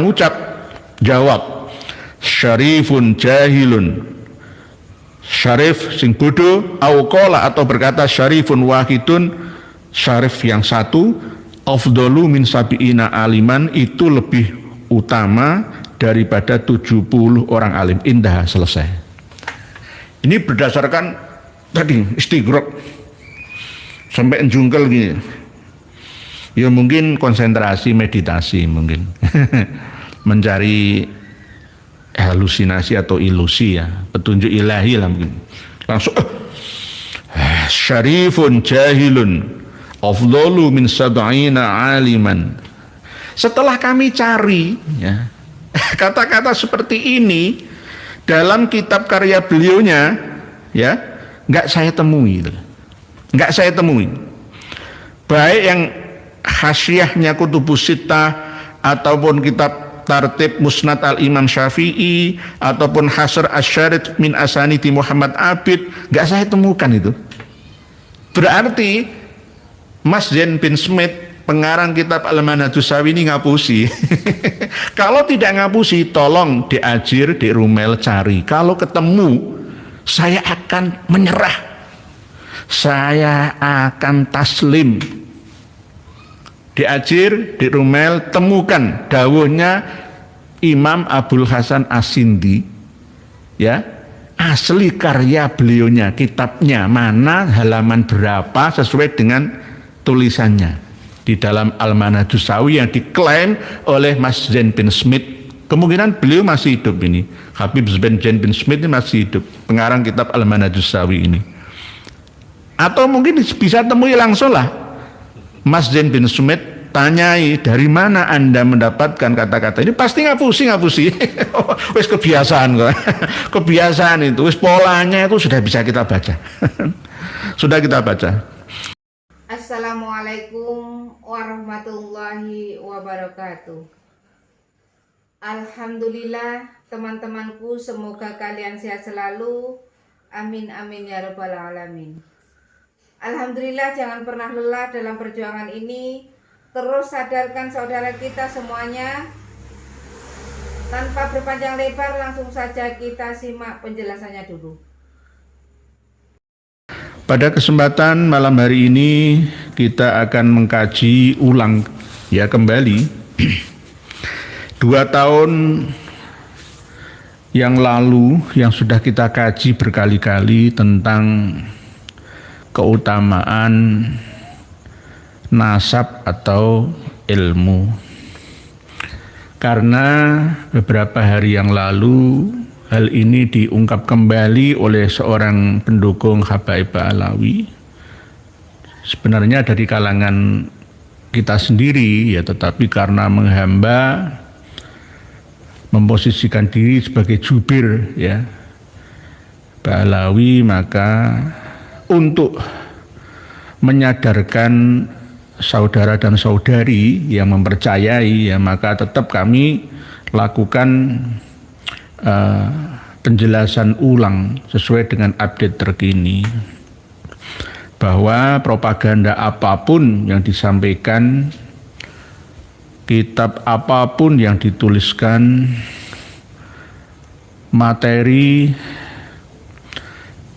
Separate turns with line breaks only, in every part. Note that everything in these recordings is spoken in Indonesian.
ngucap, jawab, syarifun jahilun, syarif sing bodoh, au qala atau berkata syarifun wahidun, syarif yang satu, afdalu min sabiina aliman, itu lebih utama daripada 70 orang alim. Indah, selesai. Ini berdasarkan tadi istighraq sampai jungkel gini. Ya mungkin konsentrasi meditasi mungkin. Mencari halusinasi atau ilusi ya, petunjuk ilahi lah mungkin. Langsung syarifun jahilun afdalu min sab'ina aliman. Setelah kami cari ya, kata-kata seperti ini dalam kitab karya beliaunya ya, enggak saya temui. Enggak saya temui. Baik yang hasyiahnya Kutubus Sittah ataupun kitab Tartib Musnad al-Imam Syafi'i ataupun Hasr Asy-Syarid min Asanidi Muhammad Abid, enggak saya temukan itu. Berarti Mas Zain bin Smith, pengarang kitab Al-Manhajus Sawi ini ngapusi. Kalau tidak ngapusi, tolong diajir, dirumel, cari. Kalau ketemu, saya akan menyerah. Saya akan taslim. Diajir, dirumel, temukan dawuhnya Imam Abul Hasan As-Sindi, ya, asli karya beliaunya, kitabnya mana, halaman berapa, sesuai dengan tulisannya di dalam Al-Manhajus Sawi yang diklaim oleh Mas Zain bin Smith. Kemungkinan beliau masih hidup ini, Habib Zain bin Smith ini masih hidup, pengarang kitab Al-Manhajus Sawi ini. Atau mungkin bisa temui langsung lah Mas Zain bin Smith, tanyai dari mana Anda mendapatkan kata-kata ini, pasti ngapusi. Wis kebiasaan kok. Kebiasaan itu, wis polanya itu sudah bisa kita baca. Sudah kita baca.
Assalamualaikum warahmatullahi wabarakatuh. Alhamdulillah teman-temanku, semoga kalian sehat selalu. Amin amin ya rabbal alamin. Alhamdulillah, jangan pernah lelah dalam perjuangan ini. Terus sadarkan saudara kita semuanya. Tanpa berpanjang lebar, langsung saja kita simak penjelasannya dulu.
Pada kesempatan malam hari ini kita akan mengkaji ulang ya kembali 2 tahun yang lalu yang sudah kita kaji berkali-kali tentang keutamaan nasab atau ilmu. Karena beberapa hari yang lalu hal ini diungkap kembali oleh seorang pendukung Habaib Alawi. Sebenarnya dari kalangan kita sendiri ya, tetapi karena menghamba, memposisikan diri sebagai jubir ya Alawi, maka untuk menyadarkan saudara dan saudari yang mempercayai ya, maka tetap kami lakukan penjelasan ulang sesuai dengan update terkini, bahwa propaganda apapun yang disampaikan, kitab apapun yang dituliskan, materi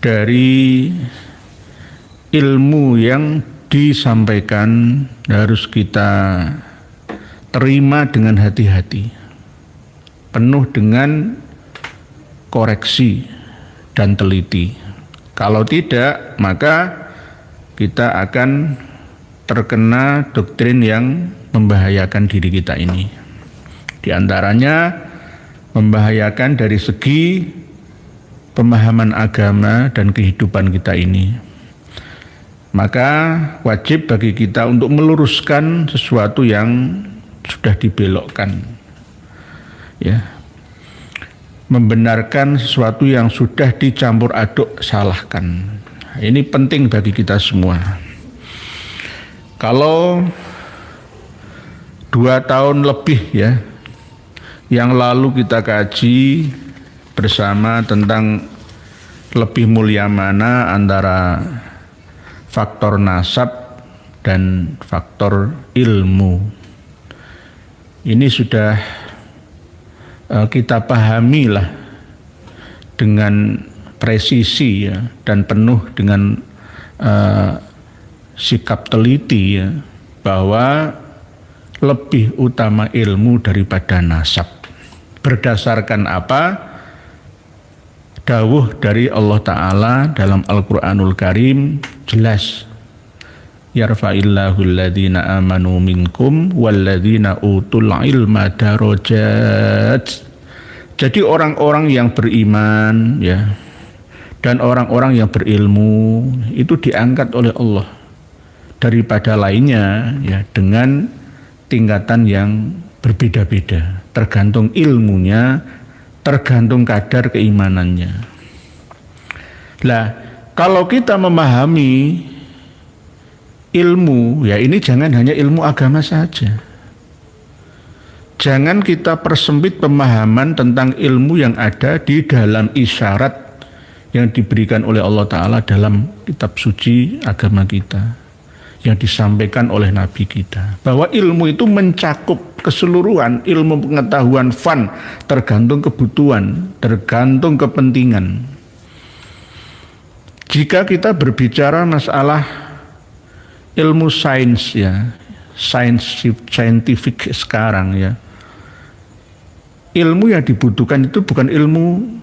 dari ilmu yang disampaikan harus kita terima dengan hati-hati, penuh dengan koreksi dan teliti. Kalau tidak, maka kita akan terkena doktrin yang membahayakan diri kita ini. Di antaranya membahayakan dari segi pemahaman agama dan kehidupan kita ini. Maka wajib bagi kita untuk meluruskan sesuatu yang sudah dibelokkan, ya, membenarkan sesuatu yang sudah dicampur aduk salahkan. Ini penting bagi kita semua. Kalau 2 tahun lebih ya yang lalu kita kaji bersama tentang lebih mulia mana antara faktor nasab dan faktor ilmu. Ini sudah kita pahamilah dengan presisi ya, dan penuh dengan sikap teliti ya, bahwa lebih utama ilmu daripada nasab. Berdasarkan apa? Dawuh dari Allah Ta'ala dalam Al-Quranul Karim jelas. Yarfa'illahu alladhina amanu minkum walladhina utul ilma darajat. Jadi orang-orang yang beriman ya, dan orang-orang yang berilmu itu diangkat oleh Allah daripada lainnya ya, dengan tingkatan yang berbeda-beda, tergantung ilmunya, tergantung kadar keimanannya. Lah, kalau kita memahami ilmu, ya ini jangan hanya ilmu agama saja. Jangan kita persempit pemahaman tentang ilmu yang ada di dalam isyarat yang diberikan oleh Allah Ta'ala dalam kitab suci agama kita, yang disampaikan oleh Nabi kita, bahwa ilmu itu mencakup keseluruhan ilmu pengetahuan fun, tergantung kebutuhan, tergantung kepentingan. Jika kita berbicara masalah ilmu sains ya, scientific sekarang ya, ilmu yang dibutuhkan itu bukan ilmu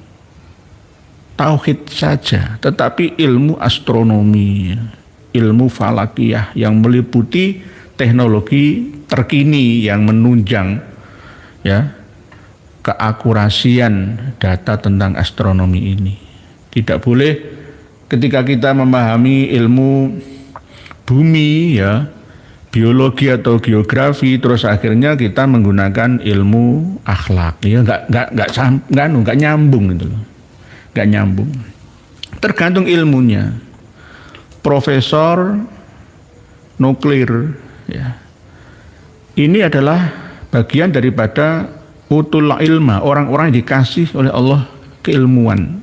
tauhid saja, tetapi ilmu astronomi, ilmu falakiyah yang meliputi teknologi terkini yang menunjang ya keakurasian data tentang astronomi ini. Tidak boleh ketika kita memahami ilmu bumi ya, biologi atau geografi, terus akhirnya kita menggunakan ilmu akhlak ya, nggak nyambung gitu loh, nggak nyambung. Tergantung ilmunya. Profesor nuklir ya, ini adalah bagian daripada utul ilma, orang-orang yang dikasih oleh Allah keilmuan.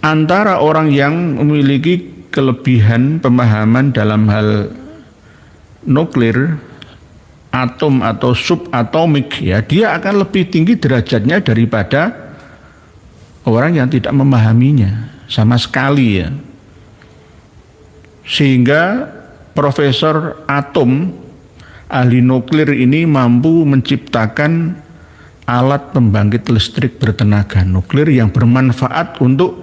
Antara orang yang memiliki kelebihan pemahaman dalam hal nuklir, atom atau subatomik ya, dia akan lebih tinggi derajatnya daripada orang yang tidak memahaminya sama sekali ya. Sehingga profesor atom, ahli nuklir ini mampu menciptakan alat pembangkit listrik bertenaga nuklir yang bermanfaat untuk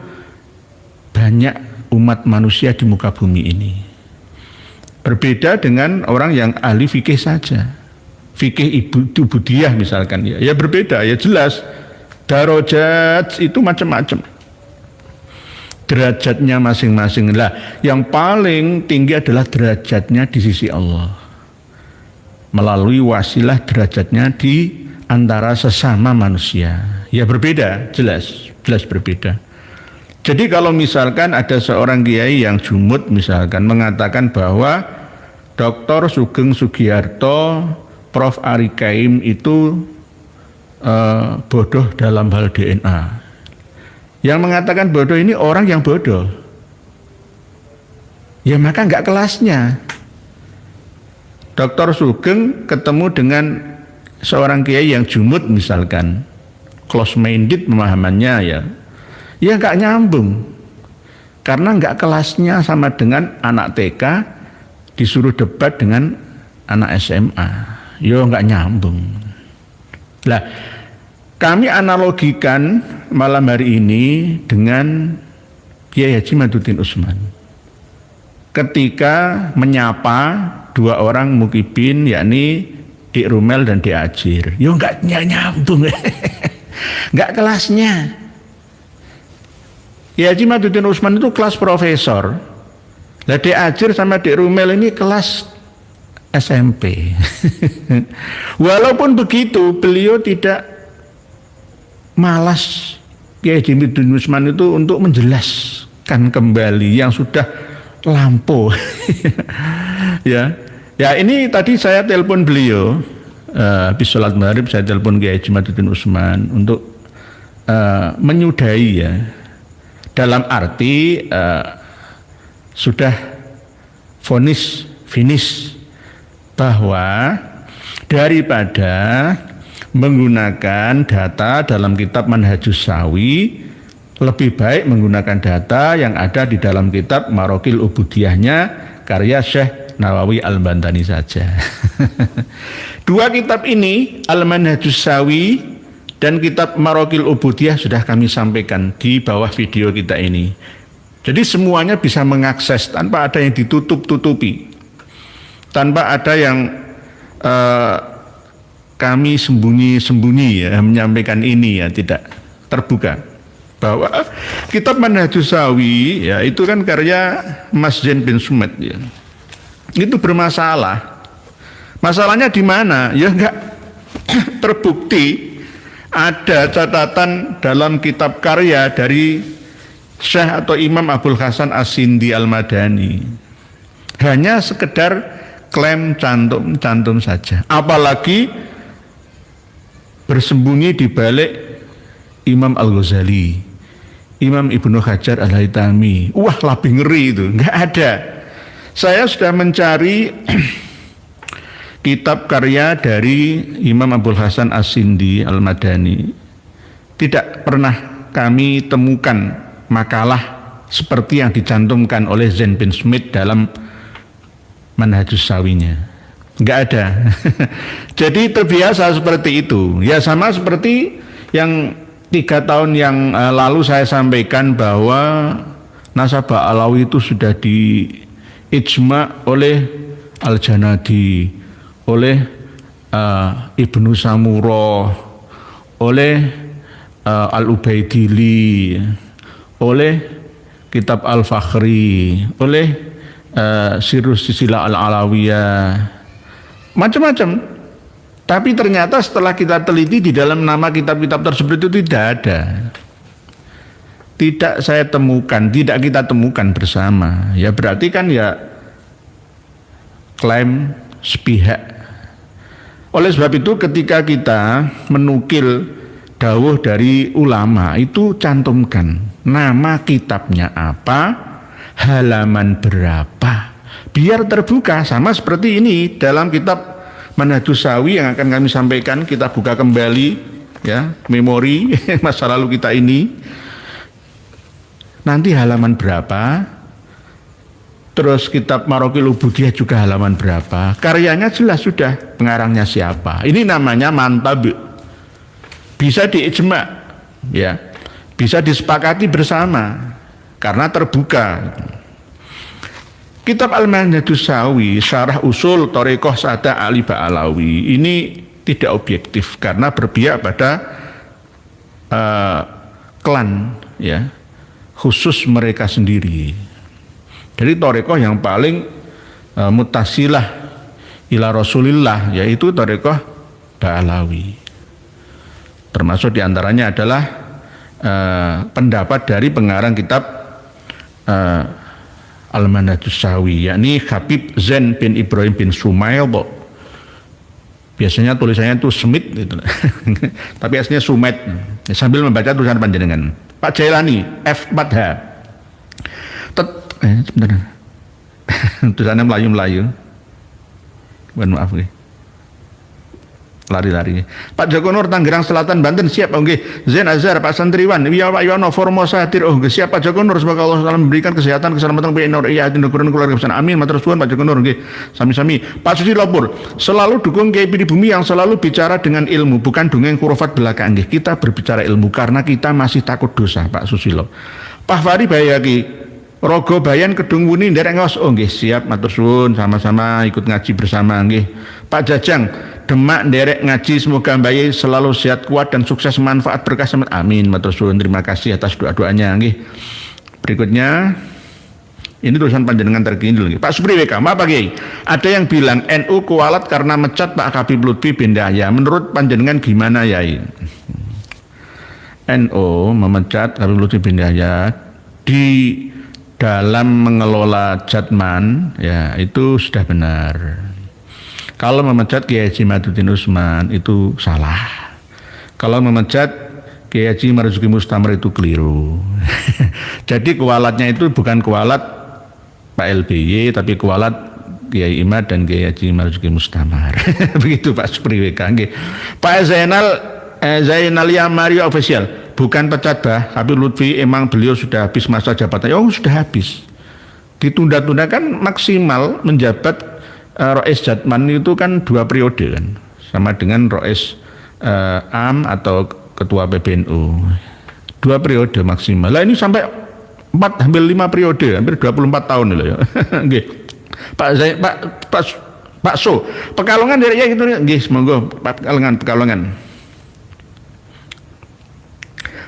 banyak umat manusia di muka bumi ini. Berbeda dengan orang yang ahli fikih saja, fikih ibudiyah misalkan ya, ya berbeda ya, jelas darajat itu macam-macam, derajatnya masing-masing. Lah, yang paling tinggi adalah derajatnya di sisi Allah melalui wasilah derajatnya di antara sesama manusia. Ya berbeda, jelas berbeda. Jadi kalau misalkan ada seorang kiai yang jumud misalkan mengatakan bahwa Dr. Sugeng Sugiharto, Prof. Ari Kaim itu bodoh dalam hal DNA. Yang mengatakan bodoh ini orang yang bodoh, ya maka enggak kelasnya. Dr. Sugeng ketemu dengan seorang kiai yang jumud misalkan, close minded pemahamannya ya enggak nyambung, karena enggak kelasnya sama dengan anak TK disuruh debat dengan anak SMA, ya enggak nyambung. Lah, kami analogikan malam hari ini dengan Kiai Haji Madudin Usman ketika menyapa dua orang mukibin, yakni Dik Rumel dan Dik Ajir. Yo enggak nyambung, enggak kelasnya. Kiai Haji Madudin Usman itu kelas profesor, lah Dik Ajir sama Dik Rumel ini kelas SMP. Walaupun begitu, beliau tidak malas Kiai Haji Madudin Usman itu untuk menjelaskan kembali yang sudah lampau. Ya ini tadi saya telepon beliau habis sholat maghrib, saya telepon Kiai Haji Madudin Usman untuk menyudahi ya, dalam arti sudah finish bahwa daripada menggunakan data dalam kitab Manhajus Sawi, lebih baik menggunakan data yang ada di dalam kitab Marokil Ubudiyahnya karya Syekh Nawawi Al-Bantani saja. Dua kitab ini, Al-Manhajus Sawi dan kitab Marokil Ubudiyah, sudah kami sampaikan di bawah video kita ini. Jadi semuanya bisa mengakses tanpa ada yang ditutup-tutupi, tanpa ada yang kami sembunyi-sembunyi ya, menyampaikan ini ya, tidak, terbuka. Bahwa kitab Manhajus Sawi ya itu kan karya Mas Zain bin Sumed ya. Itu bermasalah. Masalahnya di mana? Ya enggak terbukti ada catatan dalam kitab karya dari Syekh atau Imam Abul Hasan As-Sindi Al-Madani. Hanya sekedar klaim cantum saja. Apalagi bersembunyi di balik Imam Al-Ghazali, Imam Ibnu Hajar Al-Haytami. Wah, lebih ngeri itu. Enggak ada. Saya sudah mencari kitab karya dari Imam Abul Hasan As-Sindi Al-Madani. Tidak pernah kami temukan makalah seperti yang dicantumkan oleh Zain bin Sumed dalam Manhajus Sawinya. Enggak ada. Jadi terbiasa seperti itu. Ya sama seperti yang 3 tahun yang lalu saya sampaikan bahwa nasabah Alawi itu sudah diijma oleh Al-Janadi, oleh Ibnu Samurah, oleh Al-Ubaidili, oleh kitab Al-Fakhri, oleh Sirus Sisila Al-Alawiyah, macam-macam. Tapi ternyata setelah kita teliti di dalam nama kitab-kitab tersebut itu tidak ada. Tidak saya temukan, tidak kita temukan bersama. Ya berarti kan ya klaim sepihak. Oleh sebab itu ketika kita menukil dawuh dari ulama itu cantumkan nama kitabnya apa, halaman berapa, biar terbuka. Sama seperti ini dalam kitab Manhajus Sawi yang akan kami sampaikan, kita buka kembali ya memori masa lalu kita ini. Nanti halaman berapa, terus kitab Marokil Ubudiyah juga halaman berapa, karyanya jelas sudah, pengarangnya siapa. Ini namanya mantab, bisa diijma ya, bisa disepakati bersama karena terbuka. Kitab Al-Manhajus Sawi, Syarah Usul Thariqah Sada Ali Ba'alawi, ini tidak objektif karena berpihak pada klan ya, khusus mereka sendiri. Jadi thariqah yang paling muttasilah ila Rasulillah yaitu thariqah Ba'alawi. Termasuk diantaranya adalah pendapat dari pengarang kitab Al-Manhajus Sawi, yakni Habib Zain bin Ibrahim bin Sumail. Biasanya tulisannya itu Smith gitu. Tapi aslinya Sumet. Sambil membaca tulisan panjenengan. Pak Jailani F4H. Sebentar. Tulisannya Melayu-Melayu. Mohon maaf nggih. Lari-lari. Pak Joko Nur Tangerang Selatan Banten siap nggih. Zain Azhar Pak Santriwan Pak Yono Formosa hadir nggih siap Pak Joko Nur, semoga Allah Taala memberikan kesehatan keselamatan Pak Nur iya hati keluarga besar amin matur suwun Pak Joko Nur nggih sami-sami. Pak Susilo Pur selalu dukung Kiai Pribumi yang selalu bicara dengan ilmu bukan dongeng khurafat belaka nggih. Kita berbicara ilmu karena kita masih takut dosa Pak Susilo. Pak Fahri Bayaki Rogo Bayan Kedung Wuni nderek ngaos nggih siap matur suwun sama-sama ikut ngaji bersama nggih. Pak Jajang Demak nderek ngaji semoga Bayi selalu sehat kuat dan sukses manfaat berkah amin matur suwun terima kasih atas doa-doanya nggih. Berikutnya ini tulisan panjenengan terkini Pak Supri WK maaf Pak Kiai, ada yang bilang NU kualat karena mecat Pak Habib Lutfi bin Yahya, menurut panjenengan gimana Yai? NU memecat Habib Lutfi bin Yahya di dalam mengelola Jatman ya itu sudah benar. Kalau memecat Kiai Haji Maduddin Usman itu salah. Kalau memecat Kiai Haji Marzuki Mustamar itu keliru. Jadi kualatnya itu bukan kualat Pak LBY tapi kualat Kiai Imad dan Kiai Haji Marzuki Mustamar. Begitu Pak Supriweka. Pak Zainal Yamari official, bukan pecat Habib Lutfi, emang beliau sudah habis masa jabatannya. Oh, sudah habis. Ditunda-tunda kan maksimal menjabat Rois Jatman itu kan 2 periode kan. Sama dengan Rois Am atau Ketua PBNU. 2 periode maksimal. Lah ini sampai 4 hampir 5 periode, hampir 24 tahun loh ya. Nggih. Pak So, Pekalongan dari ya gitu nggih, monggo Pekalongan.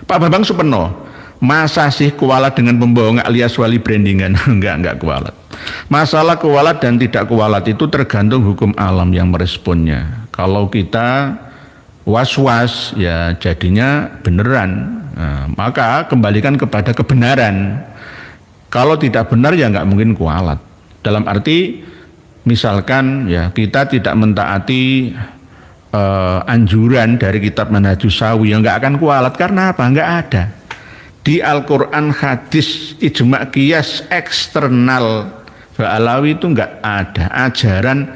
Pak Bambang Supeno, masa sih kualat dengan pembohong alias wali brandingan? Enggak kualat. Masalah kualat dan tidak kualat itu tergantung hukum alam yang meresponnya. Kalau kita was-was ya jadinya beneran. Nah, maka kembalikan kepada kebenaran. Kalau tidak benar ya nggak mungkin kualat. Dalam arti misalkan ya kita tidak mentaati anjuran dari kitab Manhajus Sawi, yang nggak akan kualat. Karena apa? Nggak ada di Al-Quran, hadis, ijma, qiyas eksternal Alawi itu nggak ada ajaran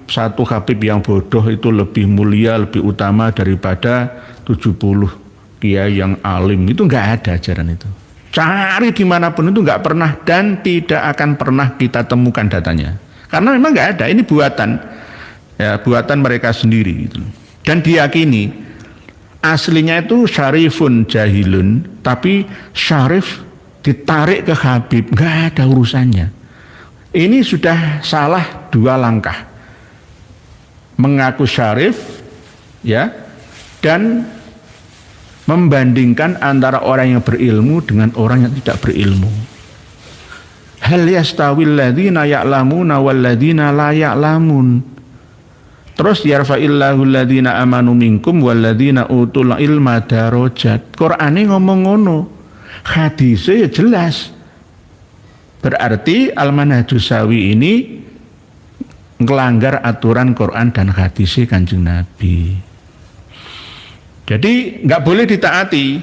satu Habib yang bodoh itu lebih mulia, lebih utama daripada 70 kiai yang alim. Itu nggak ada ajaran itu. Cari dimanapun itu nggak pernah dan tidak akan pernah kita temukan datanya. Karena memang nggak ada. Ini buatan mereka sendiri gitu. Dan diyakini aslinya itu syarifun jahilun, tapi syarif ditarik ke Habib, nggak ada urusannya. Ini sudah salah 2 langkah. Mengaku syarif ya, dan membandingkan antara orang yang berilmu dengan orang yang tidak berilmu. Hal yastawil ladzina ya'lamuna wal ladzina la ya'lamun. Terus yarfa'illahu alladzina amanu minkum wal ladzina utul ilma darajat. Qur'ane ngomong ngono. Hadisnya ya jelas. Berarti Al-Manhajus Sawi ini ngelanggar aturan Quran dan hadisnya Kanjeng Nabi. Jadi nggak boleh ditaati.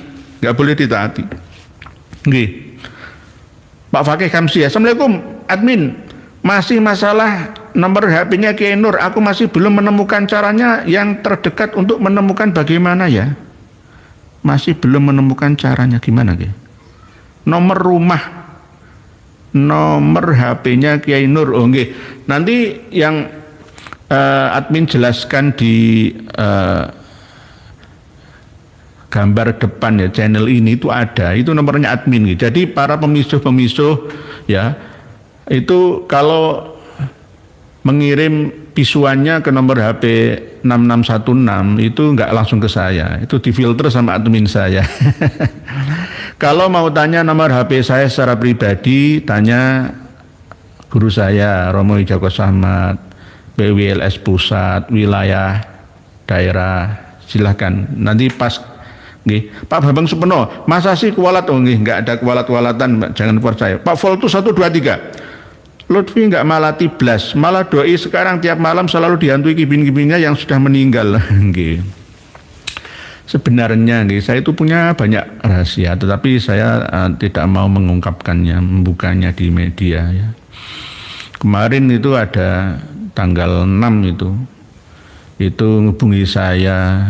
Nggih. Pak Fakih Kamsi, Assalamualaikum admin. Masih masalah nomor HP-nya Kiai Nur, aku masih belum menemukan caranya yang terdekat untuk menemukan bagaimana ya. Masih belum menemukan caranya, gimana Kiai? Nomor HP-nya Kiai Nur. Oh nggih. Nanti yang admin jelaskan di gambar depan ya channel ini itu ada, itu nomornya admin gitu. Jadi para pemisuh ya itu kalau mengirim pisuannya ke nomor HP 6616 itu nggak langsung ke saya, itu difilter sama admin saya. Kalau mau tanya nomor HP saya secara pribadi, tanya guru saya Romo Wijako Samad, PWLS Pusat, wilayah, daerah, silahkan. Nanti pas nggih, Pak Bambang Supeno, masa sih kualat? Oh nggih, nggak ada kualat-kualatan, jangan percaya. Pak Voltus 123, Lutfi nggak malati blas, malah doi sekarang tiap malam selalu dihantui kibin-kibinnya yang sudah meninggal. Nggih. Sebenarnya nggih, saya itu punya banyak rahasia, tetapi saya tidak mau mengungkapkannya, membukanya di media ya. Kemarin itu ada tanggal 6 itu ngehubungi saya.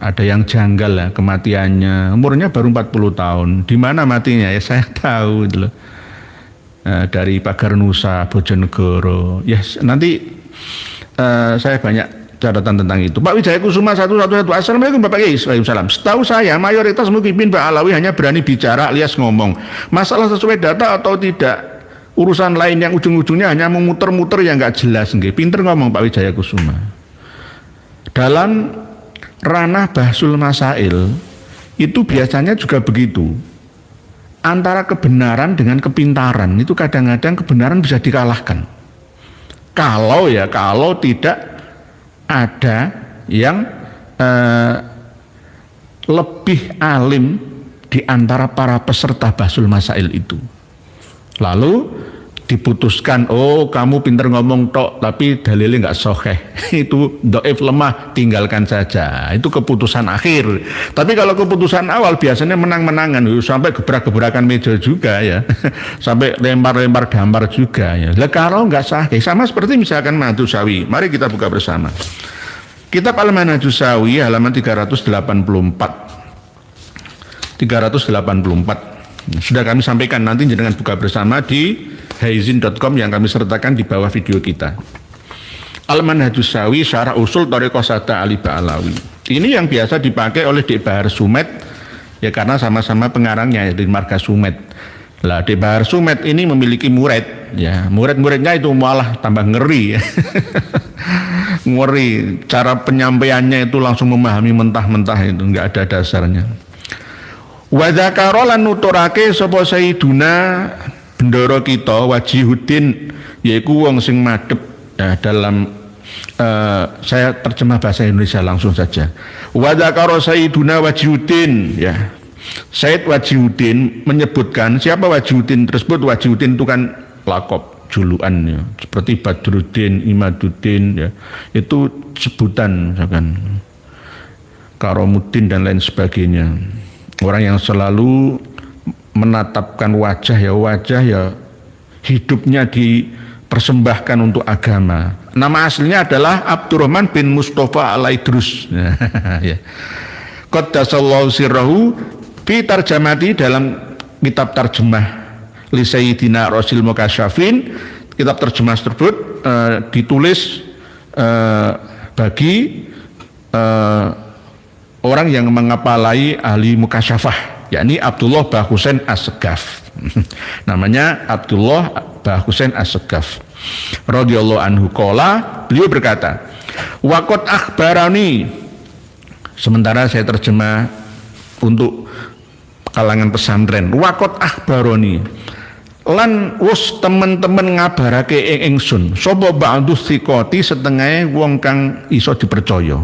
Ada yang janggal lah kematiannya, umurnya baru 40 tahun. Di mana matinya ya saya tahu itu loh. Dari Pagar Nusa, Bojonegoro. Yes, nanti saya banyak catatan tentang itu. Pak Wijaya Kusuma 111. Assalamualaikum Bapak Kiai. Waalaikumsalam. Setahu saya mayoritas mukibin Pak Alawi hanya berani bicara alias ngomong. Masalah sesuai data atau tidak, urusan lain yang ujung-ujungnya hanya memuter-muter yang nggak jelas. Nggih, pinter ngomong Pak Wijaya Kusuma. Dalam ranah bahsul masail itu biasanya juga begitu. Antara kebenaran dengan kepintaran itu kadang-kadang kebenaran bisa dikalahkan. Kalau tidak ada yang lebih alim di antara para peserta bahsul masail itu. Lalu diputuskan, oh kamu pinter ngomong tok tapi dalilnya nggak sahih, itu dhaif, lemah, tinggalkan saja. Itu keputusan akhir. Tapi kalau keputusan awal biasanya menang-menangan, sampai gebrak-gebrakan meja juga ya, sampai lempar-lempar gambar juga ya. Lah kalau nggak sahih, sama seperti misalkan Manhajus Syafi'i. Mari kita buka bersama. Kitab Al-Manhajus Syafi'i halaman 384. Sudah kami sampaikan, nanti dengan buka bersama di haizin.com yang kami sertakan di bawah video kita. Al-Manhajus Syafi'i Syarah Usul Thariqah Sada Ali Ba'alawi. Ini yang biasa dipakai oleh Dek Bahar Sumet, ya karena sama-sama pengarangnya dari marga Sumet. Lah Dek Bahar Sumet ini memiliki murid, ya murid-muridnya itu malah tambah ngeri. Ngeri, cara penyampaiannya itu langsung memahami mentah-mentah, itu nggak ada dasarnya. Wa dzakara lan nuturake sapa Sayyiduna bendoro kita Wajihuddin, yaiku wong sing madhep ya, dalam saya terjemah bahasa Indonesia langsung saja. Wa dzakara Sayyiduna Wajihuddin, ya Sayyid Wajihuddin menyebutkan, siapa Wajihuddin tersebut? Wajihuddin itu kan lakop, julukan ya, seperti Badruddin, Imaduddin ya, itu sebutan misalkan Karomuddin dan lain sebagainya. Orang yang selalu menatapkan wajah ya hidupnya dipersembahkan untuk agama. Nama aslinya adalah Abdurrahman bin Mustafa Al-Idrus. Ya. Qaddasallahu sirrahu fi tarjamati, dalam kitab terjemah li Sayyidina Rasul Mukasyafin. Kitab terjemah tersebut ditulis bagi orang yang mengapalai ahli mukasyafah, yakni Abdullah Bah Husain As-Segaf. Namanya Abdullah Bah Husain As-Segaf radhiyallahu anhu. Qala, beliau berkata, waqad akhbarani, sementara saya terjemah untuk kalangan pesantren, waqad akhbarani lan wus temen-temen ngabarake ing ingsun sapa ba'dus thiqati, setengah wong kang iso dipercaya,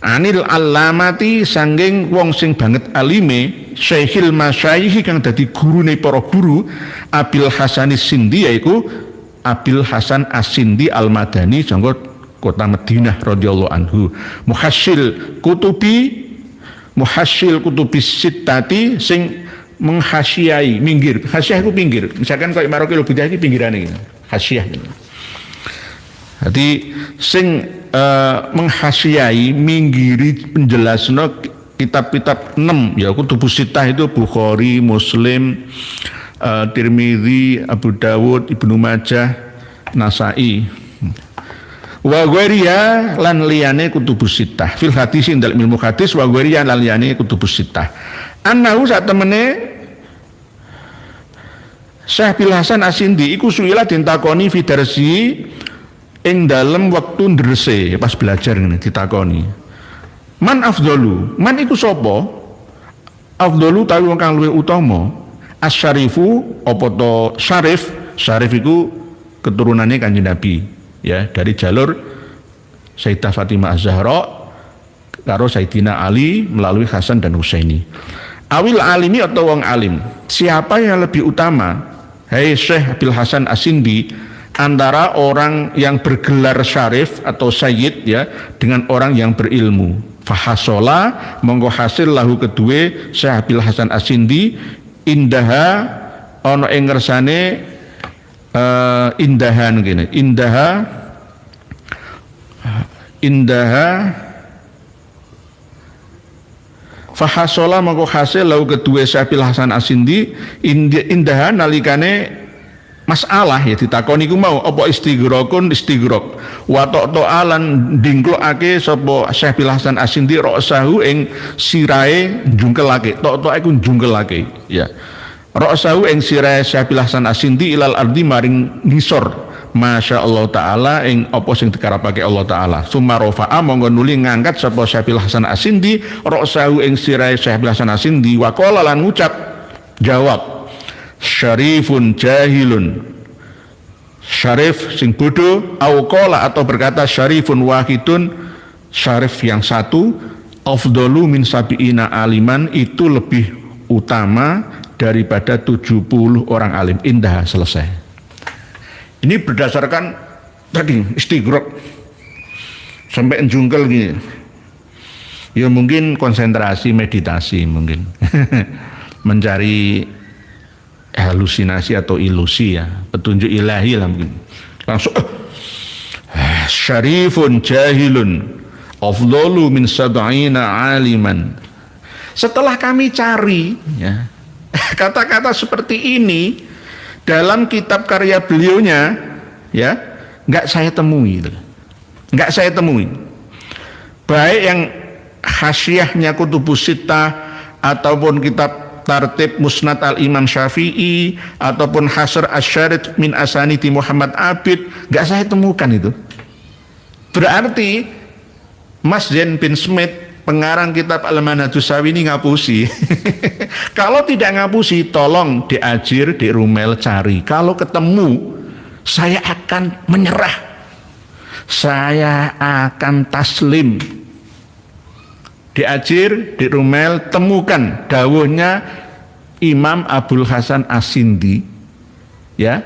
anil alamati sanggeng wong sing banget alime, Syekhil Masyayikh kang dadi gurune para guru, Abil Hasan As-Sindi, yaiku Abil Hasan As-Sindi Al-Madani sangga kota Madinah radhiyallahu anhu. Muhassil kutubi sittati, sing menghasiai minggir. Hasiah itu pinggir. Misalkan kaya Marokil Budiah iki pinggirane gitu. Hasiah gitu. Jadi sing menghasiai minggiri penjelasno kitab-kitab 6 ya kutubus sittah itu Bukhari, Muslim, Tirmidzi, Abu Dawud, Ibnu Majah, Nasai. Wa ghairiya lan liyane kutubus sittah fil hadis indal ilmu hadis, wa ghairiya lan liyane kutubus sittah. Annahu sak temene Syekh Bil Hasan As-Sindi iku suila ditakoni fi darsi ing dalem waktu ndrese pas belajar ngene ditakoni, man afdalu, man iku sapa? Afdalu tawi wong kang luwih utama, asyarifu apa to syarif? Syarif iku keturunannya Kanjeng Nabi ya, dari jalur Sayyidah Fatimah Az-Zahra karo Sayyidina Ali melalui Hasan dan Husaini. Awil alimi atau wong alim, siapa yang lebih utama? Hei Syekh Bil Hasan As-Sindi, antara orang yang bergelar syarif atau sayyid ya dengan orang yang berilmu. Fahasola monggo hasil lahu kedue Syekh Bil Hasan As-Sindi indaha ana ing ngersane indahan ngene, indaha fahasola monggo hasil lahu kedue Syekh Bil Hasan As-Sindi indahan nalikane masalah ya ditakoni ku mau apa istighraqun istighraq wa ta'alan dingklokake sapa Syekh Bil Hasan As-Sindi ra'sahu ing sirahe njungkelake tok-tok iku njungkelake ya ra'sahu ing sirahe Syekh Bil Hasan As-Sindi ilal ardi maring ngisor masyaallah taala ing apa sing dikarepake Allah taala. Summa rafa'a monggo nuli ngangkat sapa Syekh Bil Hasan As-Sindi ra'sahu ing sirahe Syekh Bil Hasan As-Sindi wa qala lan ngucap jawab syarifun jahilun, syarif sing bodoh, au qala atau berkata syarifun wahidun, syarif yang satu, afdalu min sabiina aliman, itu lebih utama daripada 70 orang alim. Indah, selesai. Ini berdasarkan tadi istighraq sampai jungkel gini. Ya mungkin konsentrasi meditasi mungkin mencari halusinasi atau ilusi ya, petunjuk ilahi lah mungkin. Langsung syarifun jahilun afdalu min sab'ina aliman. Setelah kami cari ya, kata-kata seperti ini dalam kitab karya beliaunya ya, nggak saya temui, nggak saya temui. Baik yang hasyiahnya Kutubus Sittah ataupun kitab Tartib Musnad al-Imam Syafi'i ataupun Hasr Asy-Syarid min Asanidi Muhammad Abid, nggak saya temukan itu. Berarti Mas Zain bin Smith, pengarang kitab Al-Manhajus Sawi ini ngapusi. Kalau tidak ngapusi, tolong diajir, dirumel, cari. Kalau ketemu, saya akan menyerah, saya akan taslim. Diajir, dirumel, temukan dawuhnya Imam Abul Hasan As-Sindi, ya,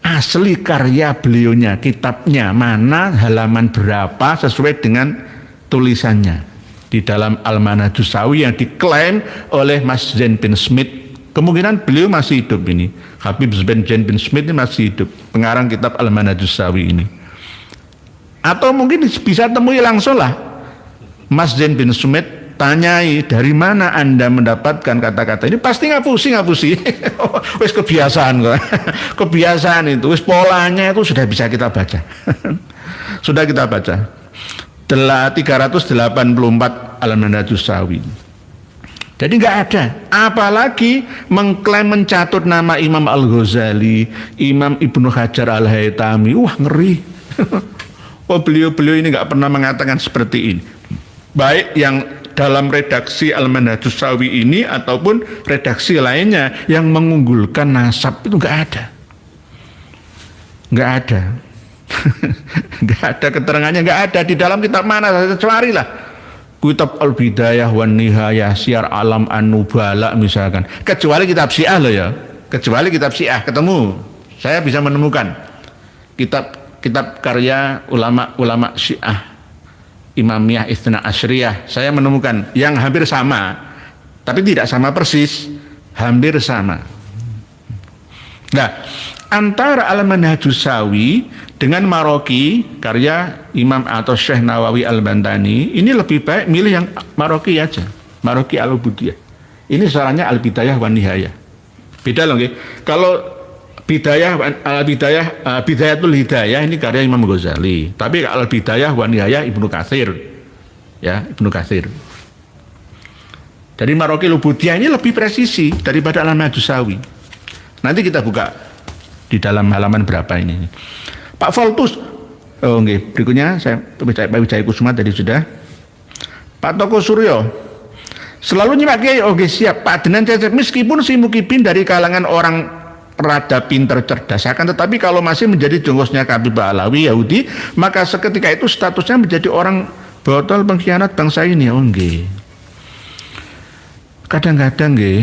asli karya beliaunya, kitabnya mana, halaman berapa, sesuai dengan tulisannya di dalam Al-Manhajus Sawi yang diklaim oleh Mas Zain bin Smith. Kemungkinan beliau masih hidup ini, Habib Zain bin Smith ini masih hidup, pengarang kitab Al-Manhajus Sawi ini. Atau mungkin bisa temui langsung lah Mas Zain bin Smith, tanyai dari mana Anda mendapatkan kata-kata ini, pasti ngapusi. Wis kebiasaan kok. Kebiasaan itu, wis polanya itu sudah bisa kita baca. Sudah kita baca. 384 Al-Manhajus Sawi. Jadi nggak ada. Apalagi mengklaim mencatut nama Imam Al-Ghazali, Imam Ibnu Hajar Al-Haytami. Wah, ngeri. Oh, beliau-beliau ini nggak pernah mengatakan seperti ini. Baik yang dalam redaksi Al-Manhajus Sawi ini ataupun redaksi lainnya yang mengunggulkan nasab itu nggak ada. Nggak ada. Nggak ada keterangannya, nggak ada di dalam kitab mana, carilah kitab Al-Bidayah wan Nihayah, Syiar Alam An-Nubala misalkan, kecuali kitab Syiah loh ya, kecuali kitab Syiah ketemu, saya bisa menemukan kitab karya ulama Syiah Imamiyah Itsna Asyriyah, saya menemukan yang hampir sama, tapi tidak sama persis, hampir sama. Nah, antara Al-Manhajus Sawi dengan Maroki karya Imam atau Syekh Nawawi Al-Bantani, ini lebih baik milih yang Maroki aja, Maroki Al-Ubudiyah. Ini soalnya Al-Bidayah wan Nihayah. Beda loh, okay? Kalau Bidayatul Hidayah ini karya Imam Ghazali, tapi Al-Bidayah wan Nihayah Ibnu Katsir, ya, Ibnu Katsir. Jadi Maroki Al-Ubudiyah ini lebih presisi daripada Al-Manhajus Sawi. Nanti kita buka di dalam halaman berapa ini. Pak Voltus, oh nggih, berikutnya saya Pak Wijaya Kusuma tadi sudah. Pak Toko Suryo, selalu nyimak Kiai, oke siap. Pak Denan Cecep, meskipun si Mukibin dari kalangan orang rada pinter cerdas, akan tetapi kalau masih menjadi jongosnya Habib Alawi Yahudi, maka seketika itu statusnya menjadi orang botol pengkhianat bangsa ini. Oh nggih. Kadang-kadang nggih,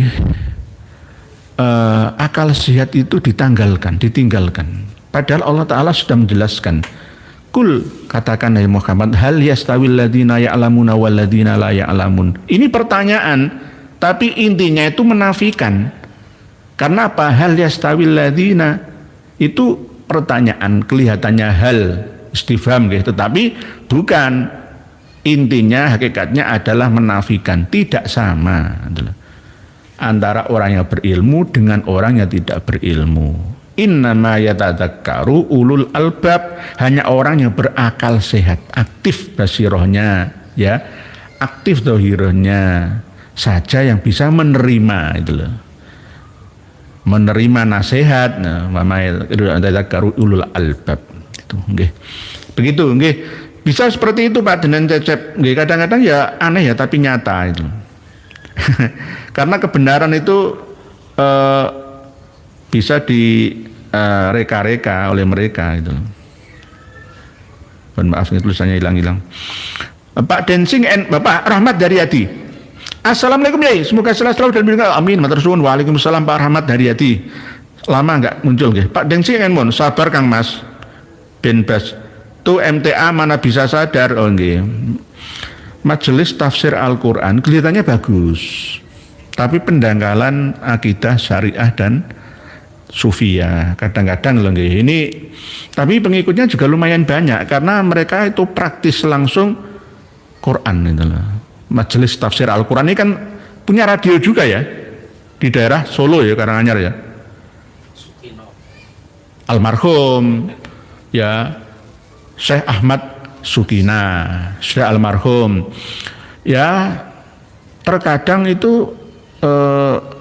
akal sehat itu ditinggalkan. Padahal Allah Ta'ala sudah menjelaskan. Kul, katakan Nabi Muhammad, hal yastawil ladina ya'lamuna wal ladina la ya'lamun. Ini pertanyaan, tapi intinya itu menafikan. Karena apa? Hal yastawil ladina itu pertanyaan, kelihatannya hal istifham gitu, tetapi bukan, intinya hakikatnya adalah menafikan, tidak sama antara orang yang berilmu dengan orang yang tidak berilmu. Innama yatadzakkaru ulul albab, hanya orang yang berakal sehat, aktif basirohnya, ya, aktif dohirohnya saja yang bisa menerima itu loh, menerima nasihat. Nah, yatadzakkaru ulul albab itu, nggih. Begitu, nggih. Bisa seperti itu Pak Denan Cecep, nggih. Kadang-kadang ya aneh ya, tapi nyata itu. Karena kebenaran itu bisa direka-reka oleh mereka itu. Mohon maaf, tulisannya hilang-hilang. Pak Densing Bapak Rahmat Daryadi. Assalamualaikum Yai, semoga selalu dan berkah. Amin. Matur suwun. Waalaikumsalam Pak Rahmat Daryadi. lama nggak muncul nggih. Pak Dengsi kan mon, sabar Kang Mas. Ben Bas. Tu MTA mana bisa sadar oh nggih. Majelis Tafsir Al-Qur'an kelihatannya bagus. Tapi pendangkalan akidah syariah dan sufia kadang-kadang loh nggih. Ini tapi pengikutnya juga lumayan banyak karena mereka itu praktis langsung Quran itu loh. Majelis Tafsir Al-Qur'an ini kan punya radio juga ya di daerah Solo ya, Karanganyar ya. Almarhum ya Syekh Ahmad Sukina, Syekh almarhum ya, terkadang itu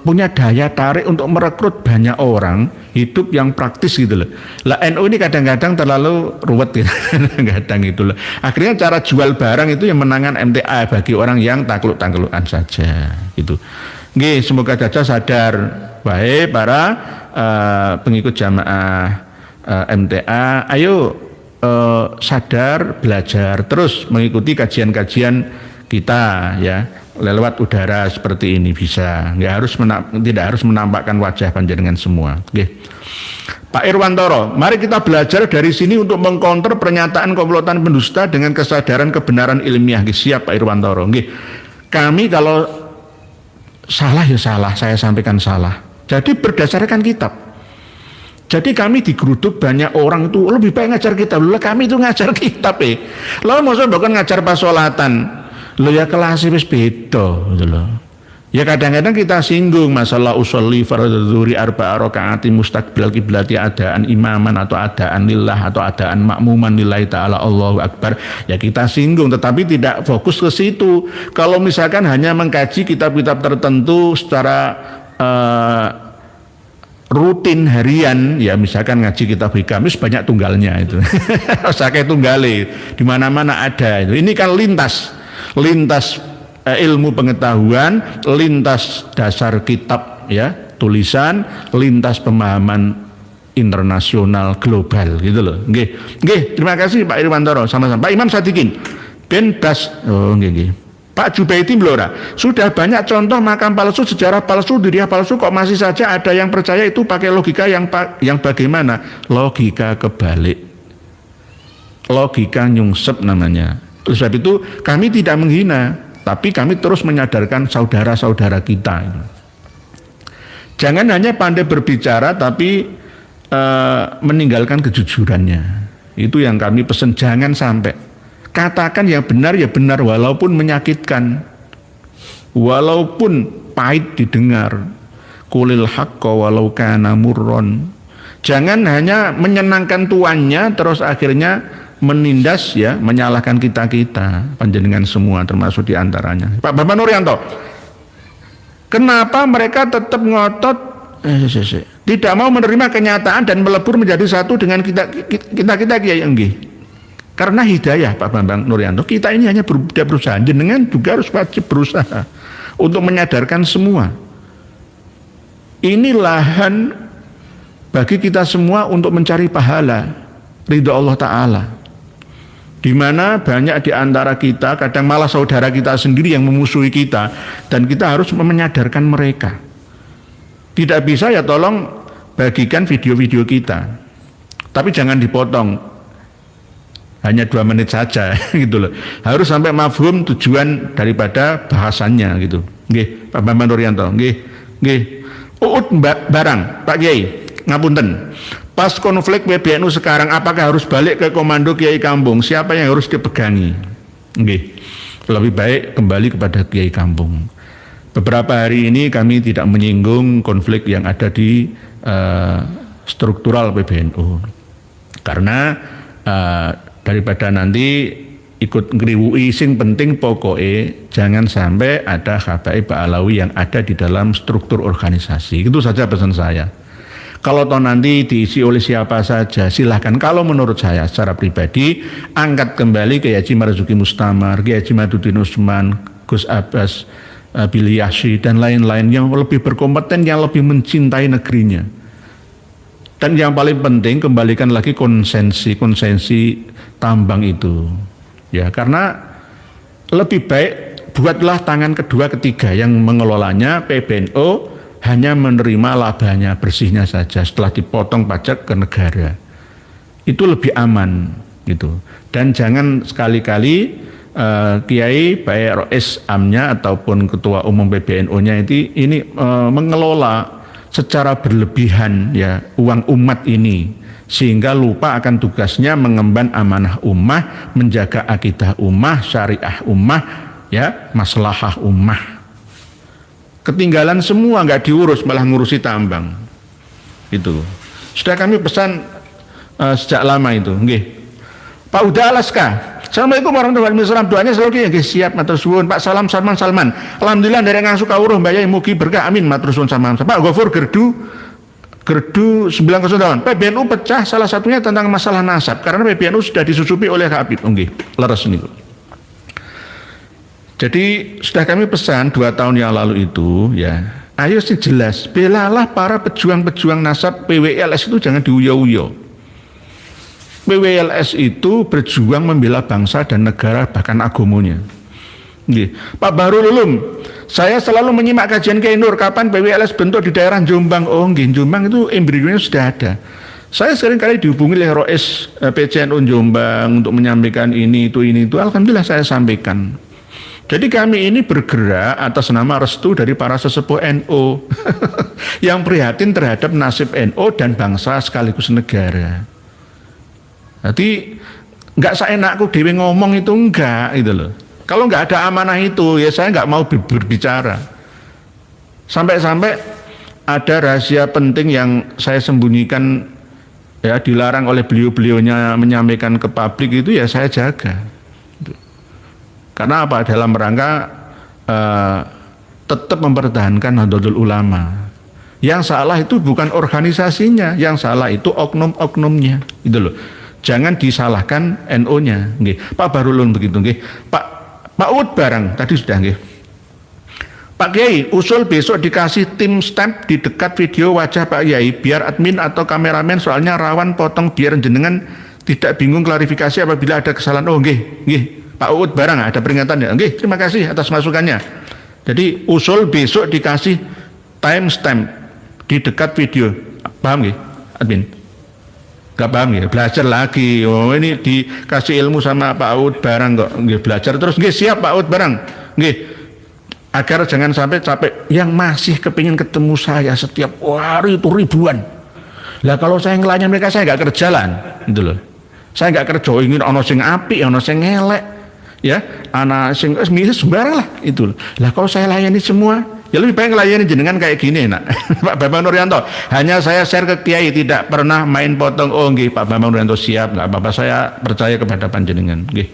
punya daya tarik untuk merekrut banyak orang hidup yang praktis gitu loh. Lah NU ini kadang-kadang terlalu ruwet gitu. Kadang itu loh. Akhirnya cara jual barang itu yang menangan MTA bagi orang yang takluk-taklukan saja gitu. Nggih, semoga saja sadar baik para pengikut jamaah MTA, ayo sadar, belajar terus mengikuti kajian-kajian kita ya lewat udara seperti ini bisa, tidak harus menampakkan wajah panjenengan semua. Oke. Pak Irwantoro, mari kita belajar dari sini untuk mengkonter pernyataan komplotan pendusta dengan kesadaran kebenaran ilmiah. Siap Pak Irwantoro. Oke. Kami kalau salah ya salah, saya sampaikan salah. Jadi berdasarkan kitab. Jadi kami digeruduk banyak orang itu lebih baik ngajar kitab. Loh, kami itu ngajar kitab Lalu maksudnya bukan ngajar pasolatan. Loh ya kelas wis beda gitu loh. Ya kadang-kadang kita singgung masalah usolli fardhu arba'a rakaati mustaqbil kiblati adaan imaman atau adaan lillah atau adaan makmuman lillahi ta'ala Allahu akbar. Ya kita singgung tetapi tidak fokus ke situ. Kalau misalkan hanya mengkaji kitab-kitab tertentu secara rutin harian ya, misalkan ngaji kitab Hikamis banyak tunggalnya itu. Sakai tunggale di mana-mana ada itu. Ini kan lintas ilmu pengetahuan, lintas dasar kitab ya, tulisan, lintas pemahaman internasional global gitu loh. Nggih, terima kasih Pak Irwantoro, sama-sama. Pak Imam Sadikin. Ben Bas. Oh nggih. Pak Jubaidi Blora, sudah banyak contoh makam palsu, sejarah palsu, diriah palsu, kok masih saja ada yang percaya itu pakai logika yang bagaimana? Logika kebalik. Logika nyungsep namanya. Oleh sebab itu kami tidak menghina, tapi kami terus menyadarkan saudara-saudara kita. Jangan hanya pandai berbicara tapi meninggalkan kejujurannya. Itu yang kami pesan, jangan sampai. Katakan yang benar ya benar walaupun menyakitkan, walaupun pahit didengar. Qulil haqqa walau kana murron. Jangan hanya menyenangkan tuannya terus akhirnya menindas ya, menyalahkan kita panjenengan semua termasuk diantaranya. Pak Bambang Nuryanto, kenapa mereka tetap ngotot tidak mau menerima kenyataan dan melebur menjadi satu dengan kita Kiai Enggih? Karena hidayah Pak Bambang Nuryanto, kita ini hanya berusaha, jenengan juga harus wajib berusaha untuk menyadarkan semua. Ini lahan bagi kita semua untuk mencari pahala ridho Allah Ta'ala. Di mana banyak di antara kita, kadang malah saudara kita sendiri yang memusuhi kita, dan kita harus menyadarkan mereka. Tidak bisa ya tolong bagikan video-video kita, tapi jangan dipotong. Hanya 2 menit saja gitu loh. Harus sampai mafhum tujuan daripada bahasannya gitu. Nggih, Pak Bambang Nuryanto. Nggih. Uut barang, Pak Kiai. Ngapunten. Pas konflik PBNU sekarang apakah harus balik ke komando Kiai Kampung? Siapa yang harus dipegangi? Nggih. Lebih baik kembali kepada Kiai Kampung. Beberapa hari ini kami tidak menyinggung konflik yang ada di struktural PBNU. Karena daripada nanti ikut ngriwui, sing penting pokoknya jangan sampai ada habaib ba'alawi yang ada di dalam struktur organisasi. Itu saja pesan saya. Kalau toh nanti diisi oleh siapa saja silahkan. Kalau menurut saya secara pribadi, angkat kembali Kiai Haji Marzuki Mustamar, Kiai Haji Maduddin Usman, Gus Abbas Billy Yahsi dan lain-lain yang lebih berkompeten, yang lebih mencintai negerinya. Dan yang paling penting kembalikan lagi konsensi tambang itu, ya, karena lebih baik buatlah tangan kedua ketiga yang mengelolanya PBNU hanya menerima labanya, bersihnya saja setelah dipotong pajak ke negara. Itu lebih aman gitu. Dan jangan sekali-kali Kiai baik Rois Amnya ataupun Ketua Umum PBNU-nya ini mengelola secara berlebihan ya uang umat ini, sehingga lupa akan tugasnya mengemban amanah ummah, menjaga akidah ummah, syariah ummah, ya maslahah ummah. Ketinggalan semua, nggak diurus, malah ngurusi tambang. Itu sudah kami pesan sejak lama itu. Nggih. Pak Uda Alaska. Assalamualaikum warahmatullahi wabarakatuh. Doanya selalu nggih siap matur suwun. Pak Salam Salman. Alhamdulillah dari ngasuh kawruh Mbak Yai mugi berkah amin matur suwun sama. Pak Gofur Gerdu 908. PBNU pecah salah satunya tentang masalah nasab karena PBNU sudah disusupi oleh Habib. Nggih, leres niku. Jadi sudah kami pesan 2 tahun yang lalu itu ya, ayo sih jelas, belalah para pejuang-pejuang nasab PWLS itu jangan diuyo-uyo. PWLS itu berjuang membela bangsa dan negara bahkan agamanya. Pak Bahrul Ulum, saya selalu menyimak kajian Kiai Nur, kapan PWLS bentuk di daerah Jombang? Oh nggih, Jombang itu embrionya sudah ada. Saya sering kali dihubungi oleh Rois PCNU Jombang untuk menyampaikan ini itu. Alhamdulillah saya sampaikan. Jadi kami ini bergerak atas nama restu dari para sesepuh NU yang prihatin terhadap nasib NU dan bangsa sekaligus negara. Jadi nggak seenakku dewe ngomong itu enggak gitu loh. Kalau nggak ada amanah itu ya saya nggak mau berbicara. Sampai-sampai ada rahasia penting yang saya sembunyikan ya, dilarang oleh beliau-beliaunya menyampaikan ke publik itu ya saya jaga. Karena apa? Dalam rangka tetap mempertahankan Nahdlatul Ulama. Yang salah itu bukan organisasinya, yang salah itu oknum-oknumnya. Itu loh. Jangan disalahkan NU-nya. Pak Barulun begitu. Pak Ud barang tadi sudah. Pak Kiai, usul besok dikasih tim stamp di dekat video wajah Pak Kiai biar admin atau kameramen soalnya rawan potong biar jenengan tidak bingung klarifikasi apabila ada kesalahan. Oh nggih. Pak Uud barang ada peringatan ya. Oke, terima kasih atas masukannya. Jadi usul besok dikasih timestamp di dekat video. Paham nggih, admin? Gak paham ya? Belajar lagi. Oh ini dikasih ilmu sama Pak Uud barang kok. Nggih belajar terus. Nggih siap Pak Uud barang. Nggih. Agar jangan sampai capek. Yang masih kepingin ketemu saya setiap hari itu ribuan. Lah kalau saya ngelayani mereka saya nggak kerjalan, gitu loh. Saya nggak kerja ingin ono sing apik, ono sing ngelek. Ya, anak sing sembarang lah itu. Lah kalau saya layani semua, ya lebih baik layani jenengan kayak gini nak. Pak Bambang Nuryanto, hanya saya share ke Kiai, tidak pernah main potong. Oh nggih, Pak Bambang Nuryanto siap, nggak apa-apa, saya percaya kepada panjenengan. Nggih.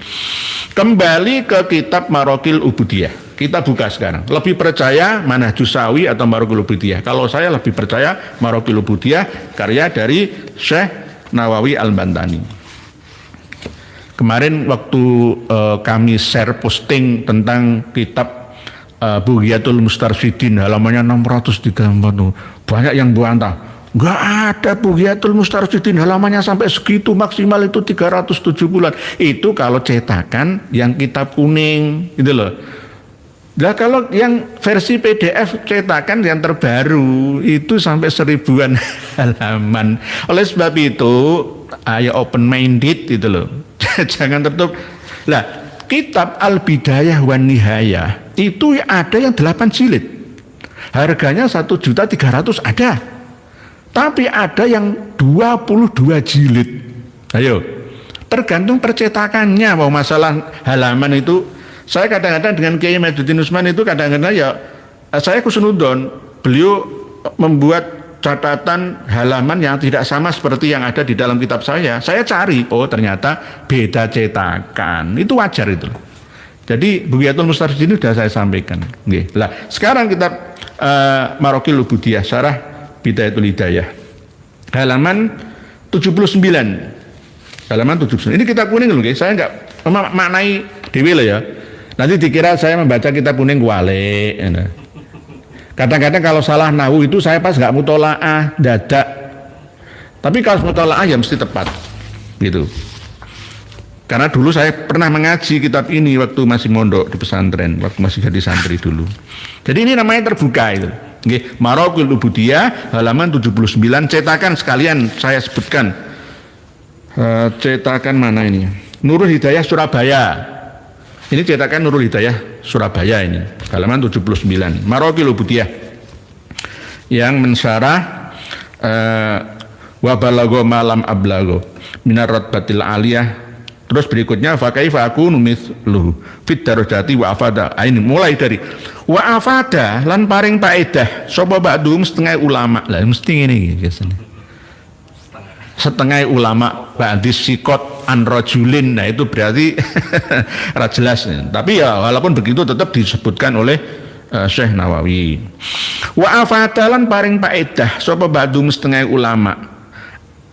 Kembali ke kitab Marokil Ubudiyah. Kita buka sekarang. Lebih percaya Manhajus Sawi atau Marokil Ubudiyah? Kalau saya lebih percaya Marokil Ubudiyah karya dari Syekh Nawawi Al-Bantani. Kemarin waktu kami share posting tentang kitab Bughiyatul Mustarsyidin halamannya 634, banyak yang bantah. Nggak ada Bughiyatul Mustarsyidin halamannya sampai segitu, maksimal itu 370-an. Itu kalau cetakan yang kitab kuning gitu loh. Nah kalau yang versi PDF cetakan yang terbaru itu sampai 1000-an halaman. Oleh sebab itu ayo open minded gitu loh. Jangan tertutup. Lah, kitab Al-Bidayah wan Nihayah itu ada yang 8 jilid. Harganya 1.300.000 ada. Tapi ada yang 22 jilid. Ayo. Tergantung percetakannya. Mau masalah halaman itu saya kadang-kadang dengan Kiai Maduddin Usman itu kadang-kadang ya saya kusnudon. Beliau membuat catatan halaman yang tidak sama seperti yang ada di dalam kitab saya cari, oh ternyata beda cetakan, itu wajar itu. Jadi Bughiyatul Mustarsyidin sudah saya sampaikan. Lah, sekarang kitab Marokil Ubudiyah Syarah Bidayatul Hidayah halaman 79. Halaman 79. Ini kitab kuning loh, saya nggak maknai dewi loh ya. Nanti dikira saya membaca kitab kuning kualik. Kadang-kadang kalau salah nahu itu saya pas nggak mutolaah dadak. Tapi kalau mutolaah ya mesti tepat, gitu. Karena dulu saya pernah mengaji kitab ini waktu masih mondok di pesantren, waktu masih jadi santri dulu. Jadi ini namanya terbuka itu. Nggih, Maraqil Ubudiyah halaman 79, cetakan sekalian saya sebutkan. Cetakan mana ini? Nurul Hidayah Surabaya. Ini cetakan Nurul Hidayah Surabaya ini, halaman 79. Maraqil Ubudiyah yang mensyarah wa balagha malam ablago minar ratbatil aliyah. Terus berikutnya fa kaifa akunu mithluhu fit darajati wa afada. Ini mulai dari wa afada lan paring faedah sapa ba'dhum setengah ulama. Lah mesti ngene iki biasane. Setengah ulama ba'dis sikot an rajulin. Nah itu berarti ora jelas. Tapi ya walaupun begitu tetap disebutkan oleh Syekh Nawawi. Wa afada lan paring faedah sapa ba'dhum setengah ulama.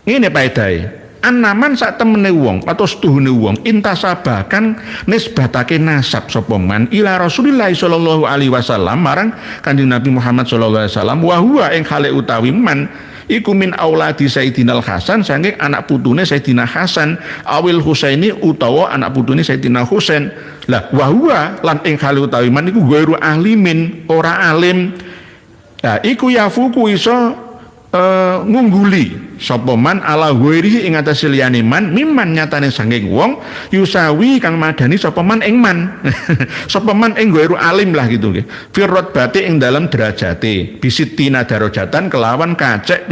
Ini faedahe. Anaman sak temene wong atau setuhune wong intasabah kan nisbatake nasab sapa man ila Rasulillah sallallahu alaihi wasallam marang Kanjeng Nabi Muhammad sallallahu alaihi wasallam wa huwa ing hale utawi man iku min auladi Sayyidina Hasan saking anak putune Sayyidina Hasan awil Husaini utawa anak putune Sayyidina Husain. Lah wa huwa lan ing hale utawi man iku ghairu alimin ora alim. Nah iku yafuku iso ngungguli sapa man ala ghairi ing atase liyane man mimman nyatane saking wong yusawi kang madani sapa man ing man sapa man ing ghairu alim lah gitu nggih firrat bati ing dalam derajate bisitina darajatan kelawan kacek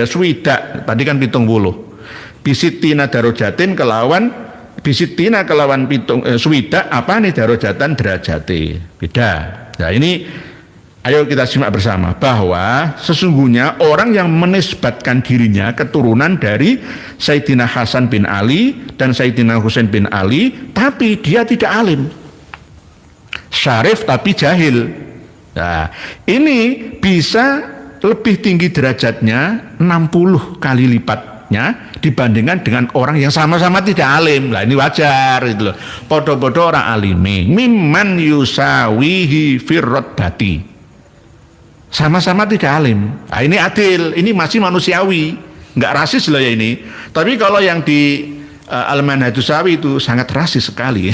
swidak tadi kan 70 bisitina darajatin kelawan bisitina kelawan swidak apa nih darajatan derajate beda. Nah ini ayo kita simak bersama bahwa sesungguhnya orang yang menisbatkan dirinya keturunan dari Sayyidina Hasan bin Ali dan Sayyidina Husain bin Ali tapi dia tidak alim, syarif tapi jahil. Nah ini bisa lebih tinggi derajatnya 60 kali lipatnya dibandingkan dengan orang yang sama-sama tidak alim. Lah ini wajar gitu loh. Podo-podo orang alime mimman yusawihi firrat bati, sama-sama tidak alim. Nah, ini adil, ini masih manusiawi, nggak rasis loh ya ini. Tapi kalau yang di Al-Manhajus Sawi itu sangat rasis sekali,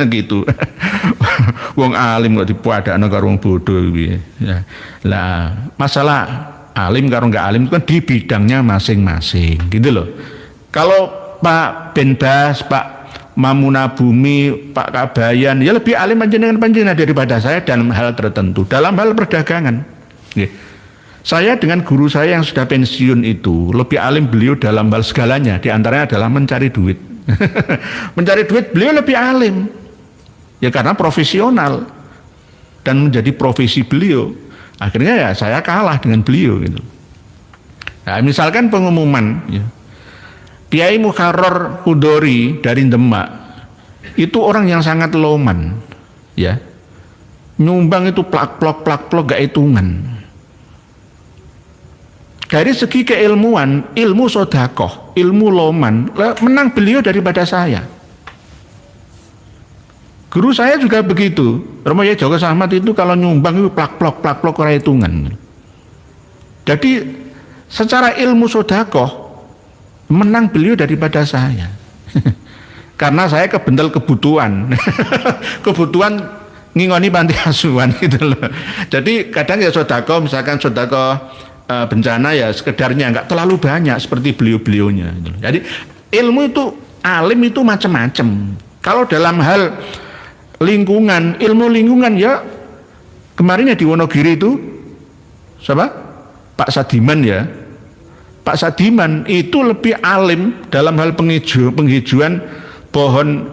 gitu. Wong alim kok dipadakno karo wong bodoh gitu. Ya. Lah masalah alim karo nggak alim itu kan di bidangnya masing-masing, gitu loh. Kalau Pak Ben Bas, Pak Mamuna Bumi, Pak Kabayan ya lebih alim panjenengan daripada saya dalam hal tertentu, dalam hal perdagangan. Saya dengan guru saya yang sudah pensiun itu lebih alim beliau dalam hal segalanya, diantaranya adalah mencari duit. Mencari duit beliau lebih alim ya karena profesional dan menjadi profesi beliau. Akhirnya ya saya kalah dengan beliau gitu. Nah, misalkan pengumuman ya, Kiai Mukharrar Hudori dari Demak itu orang yang sangat loman, ya, nyumbang itu plak-plok gak hitungan. Dari segi keilmuan, ilmu sodakoh, ilmu loman, menang beliau daripada saya. Guru saya juga begitu. Romoyo Joko Sahmat itu kalau nyumbang itu plak-plok gak hitungan. Jadi secara ilmu sodakoh menang beliau daripada saya. Karena saya kebentel kebutuhan. Kebutuhan ngingoni panti asuhan gitu loh. Jadi kadang ya sodako, misalkan sodako bencana ya sekedarnya, nggak terlalu banyak seperti beliau-beliaunya gitu. Jadi ilmu itu, alim itu macam-macam. Kalau dalam hal lingkungan, ilmu lingkungan ya kemarin ya di Wonogiri itu siapa? Pak Sadiman ya. Pak Sadiman itu lebih alim dalam hal penghijauan pohon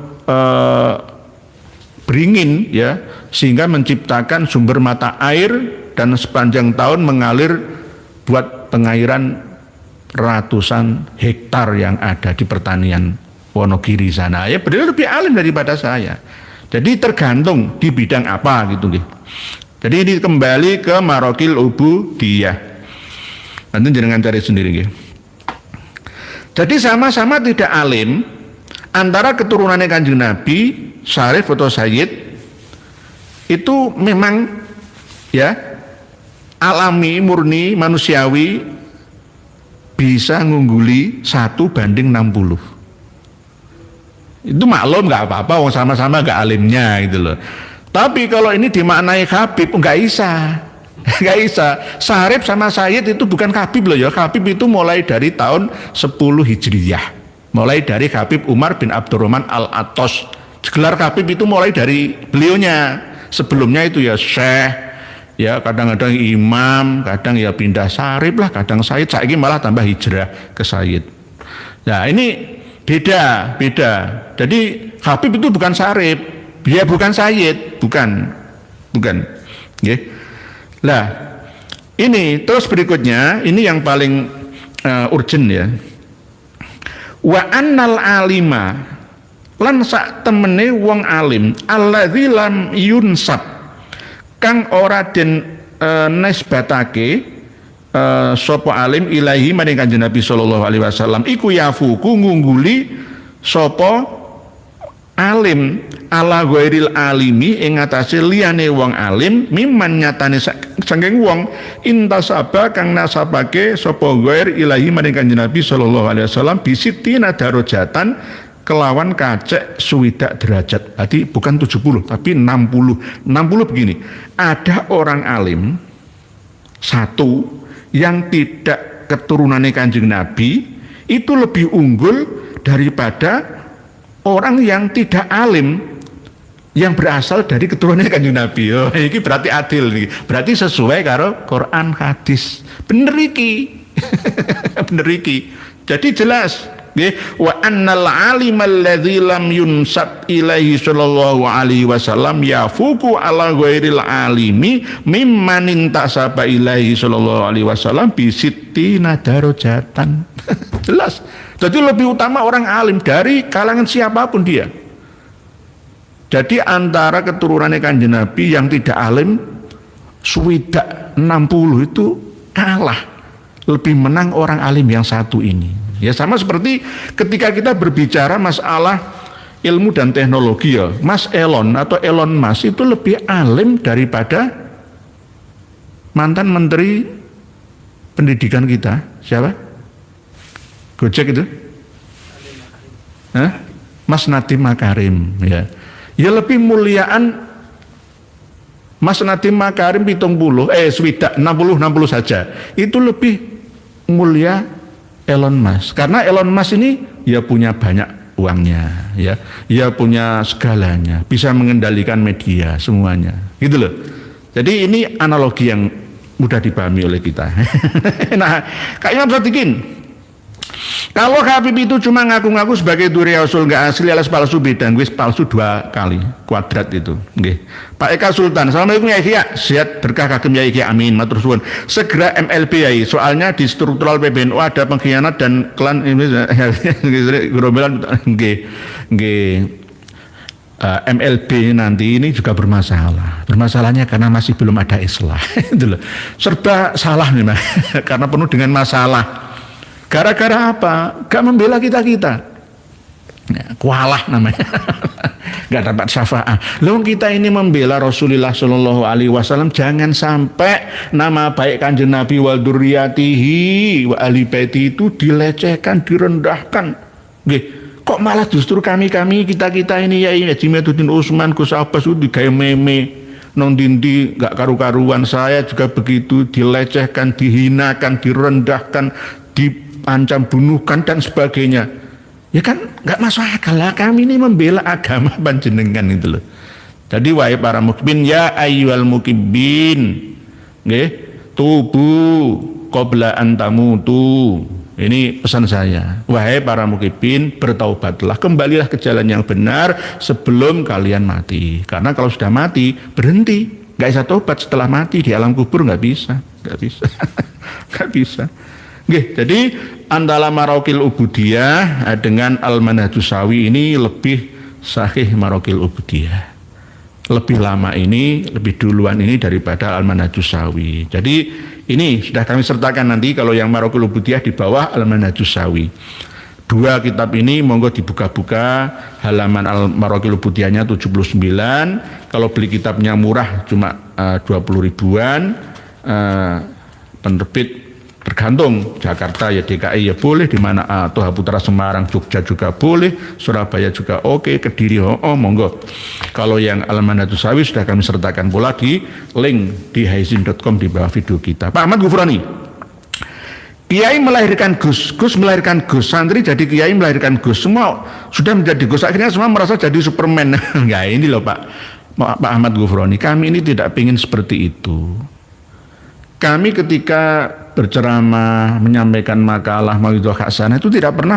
beringin ya, sehingga menciptakan sumber mata air dan sepanjang tahun mengalir buat pengairan ratusan hektar yang ada di pertanian Wonogiri sana. Ya beliau lebih alim daripada saya. Jadi tergantung di bidang apa gitu. Jadi ini kembali ke Maraqil Ubudiyah. Nanti jangan cari sendiri gitu. Jadi sama-sama tidak alim antara keturunannya Kanjeng Nabi, syarif atau sayyid, itu memang ya alami, murni, manusiawi, bisa ngungguli 1:60. Itu maklum nggak apa-apa, wong sama-sama nggak alimnya gitu loh. Tapi kalau ini dimaknai Habib nggak bisa. Nggak bisa. Sarip sama Sayyid itu bukan Habib loh ya. Habib itu mulai dari tahun 10 Hijriyah. Mulai dari Habib Umar bin Abdurrahman Al-Atos. Gelar Habib itu mulai dari beliaunya. Sebelumnya itu ya Syekh, ya kadang-kadang imam, kadang ya pindah Sarip lah, kadang Sayyid. Saiki malah tambah hijrah ke Sayyid. Nah ini beda. Jadi Habib itu bukan Sarip, dia bukan Sayyid, bukan. Okay. Lah, ini terus berikutnya, ini yang paling urgent ya. Wa annal alima lan sak temene wong alim alladzi lam yunsab kang ora den nisbatake sapa alim ilahi maring Kanjeng Nabi sallallahu alaihi wasallam iku yafuku ngungguli sapa alim ala ghairil alimi ing atase liyane wong alim mimman nyatane saking wong intasaba kang nasabake sapa ghair ilahi maring Kanjeng Nabi sallallahu alaihi wasallam bisitina darajatan kelawan kacek suwidak derajat. Berarti bukan 70 tapi 60 begini, ada orang alim satu yang tidak keturunannya Kanjeng Nabi itu lebih unggul daripada orang yang tidak alim yang berasal dari keturunan Kanjeng Nabi. Oh, ini berarti adil nih. Berarti sesuai karo Quran hadis. Bener iki. Bener iki. Jadi jelas nggih, wa annal alimal ladzi lam yunsab ilaihi sallallahu alaihi wasallam yafuku ala ghairil alimi mimman intasaba ilaihi sallallahu alaihi wasallam bi sittina darajatan. Jelas. Jadi lebih utama orang alim dari kalangan siapapun dia. Jadi antara keturunannya Kanjeng Nabi yang tidak alim swidak 60 itu kalah, lebih menang orang alim yang satu ini. Ya sama seperti ketika kita berbicara masalah ilmu dan teknologi ya, Mas Elon atau Elon Musk itu lebih alim daripada mantan menteri pendidikan kita. Siapa? Gojek itu? Mas Nadiem Makarim ya. Ya lebih muliaan Mas Nadiem Makarim 60 saja. Itu lebih mulia Elon Musk. Karena Elon Musk ini ya punya banyak uangnya ya. Ya punya segalanya, bisa mengendalikan media semuanya. Gitu loh. Jadi ini analogi yang mudah dipahami oleh kita. Nah, Kak Imam Sadikin, kalau Habib itu cuma ngaku-ngaku sebagai duri Rasul nggak asli alias palsu beda, wis palsu 2 kali kuadrat itu. Nggih. Pak Eka Sultan, assalamualaikum ya Iki, sehat berkah kagem ya Iki, amin matur suwun. Segera MLB ya, soalnya di struktural PBNU ada pengkhianat dan klan ini gerombolan nggih. MLB nanti ini juga bermasalah. Bermasalahnya karena masih belum ada islah. Itu loh. Serba salah memang karena penuh dengan masalah. Gara-gara apa? Gak membela kita-kita. Ya, kualah namanya. Gak dapat syafaat. Loh kita ini membela Rasulullah Shallallahu Alaihi Wasallam, jangan sampai nama baik Kanjeng Nabi wal dzurriyyatihi wa ahli baiti itu dilecehkan, direndahkan. Nggih. Kok malah justru kita ini ya Haji Meduddin Utsman, Gus Abbas itu digawe meme nong dindi gak karu-karuan. Saya juga begitu, dilecehkan, dihinakan, direndahkan, diancam bunuhkan dan sebagainya. Ya kan nggak masuk akal lah, kami ini membela agama panjenengan itu loh. Jadi wahai para mukmin ya ayyuhal mukibin, nggih, tubu qabla an tamutu. Ini pesan saya, wahai para mukibin, bertaubatlah, kembalilah ke jalan yang benar sebelum kalian mati. Karena kalau sudah mati berhenti, nggak bisa taubat setelah mati di alam kubur, nggak bisa. Nggak bisa. Oke, jadi antara Marokil Ubudiyah dengan Al-Manhajus Sawi ini lebih sahih Marokil Ubudiyah. Lebih lama ini, lebih duluan ini daripada Al-Manhajus Sawi. Jadi ini sudah kami sertakan nanti kalau yang Marokil Ubudiyah di bawah Al-Manhajus Sawi. 2 kitab ini monggo dibuka-buka, halaman Al-Marokil Ubudiyahnya 79. Kalau beli kitabnya murah cuma 20 ribuan, penerbit Tergantung, Jakarta ya DKI ya boleh, di mana Toha Putra Semarang, Jogja juga boleh, Surabaya juga oke, Kediri monggo. Kalau yang Al-Manhatus Sawi sudah kami sertakan pula di link di haizin.com di bawah video kita. Pak Ahmad Ghufrani, Kiai melahirkan Gus, Gus melahirkan Gus, santri jadi Kiai melahirkan Gus, semua sudah menjadi Gus, akhirnya semua merasa jadi Superman. Enggak, ini loh Pak Ahmad Ghufrani, kami ini tidak ingin seperti itu. Kami ketika berceramah, menyampaikan makalah, mauidhah hasanah itu tidak pernah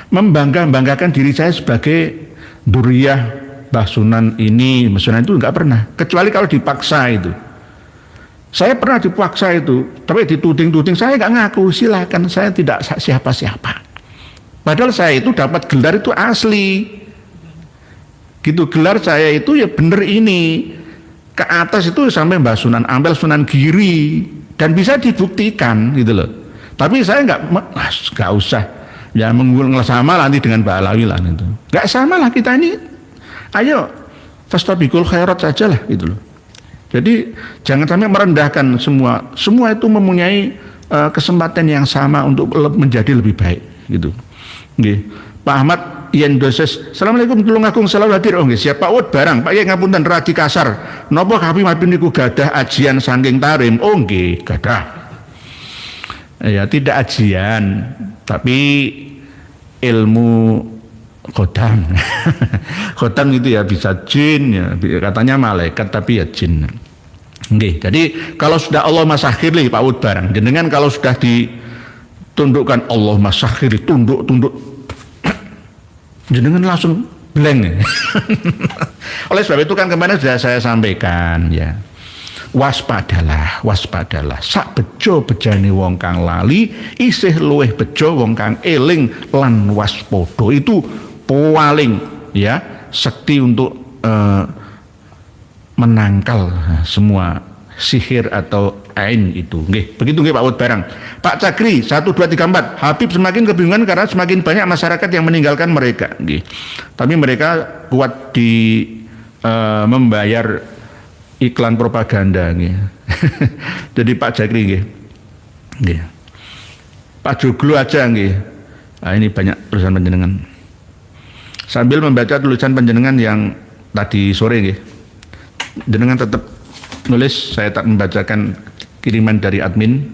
membanggakan diri saya sebagai duriyah Mbah Sunan ini, Mbah Sunan itu enggak pernah, kecuali kalau dipaksa itu. Saya pernah dipaksa itu, tapi dituding-tuding, saya nggak ngaku, silakan, saya tidak siapa-siapa. Padahal saya itu dapat gelar itu asli. Gitu, gelar saya itu ya bener ini. Ke atas itu sampai Mbah Sunan Ampel, Sunan Giri, dan bisa dibuktikan gitu loh. Tapi saya nggak usah ya sama nanti dengan Mbak Alawi lah itu. Nggak sama lah kita ini. Ayo, fastabiqul khairat saja lah gitu loh. Jadi jangan sampai merendahkan semua. Semua itu mempunyai kesempatan yang sama untuk menjadi lebih baik gitu. Nggih. Pak Ahmad yen doses. Assalamualaikum tulung agung selalu hadir. Oh nggih, siap Pak Ud barang. Pak Yai ngapunten radi kasar. Napa Habib niku gadah ajian saking tarim? Oh nggih, gadah. Ya tidak ajian, tapi ilmu Khodam. Khodam itu ya bisa jin ya, katanya malaikat tapi ya jin. Nggih, jadi kalau sudah Allah masakhiri Pak Ud barang, jenengan kalau sudah ditundukkan Allah masakhiri, tunduk jenengan langsung blank. Oleh sebab itu kan kemarin sudah saya sampaikan ya. Waspadalah, sak bejo bejane wong kang lali, isih luweh bejo wong kang eling lan waspada. Itu paling ya sekti untuk menangkal semua sihir atau ain itu. Nggih, begitu nggih Pak Ud barang. Pak Cakri 1 2 3 4. Habib semakin kebingungan karena semakin banyak masyarakat yang meninggalkan mereka. Nggih. Tapi mereka kuat di membayar iklan propaganda nggih. Jadi Pak Cakri nggih. Nggih. Pak Joglo aja nggih. Nah, ini banyak tulisan panjenengan. Sambil membaca tulisan panjenengan yang tadi sore nggih. Jenengan tetap nulis, saya tak membacakan kiriman dari admin.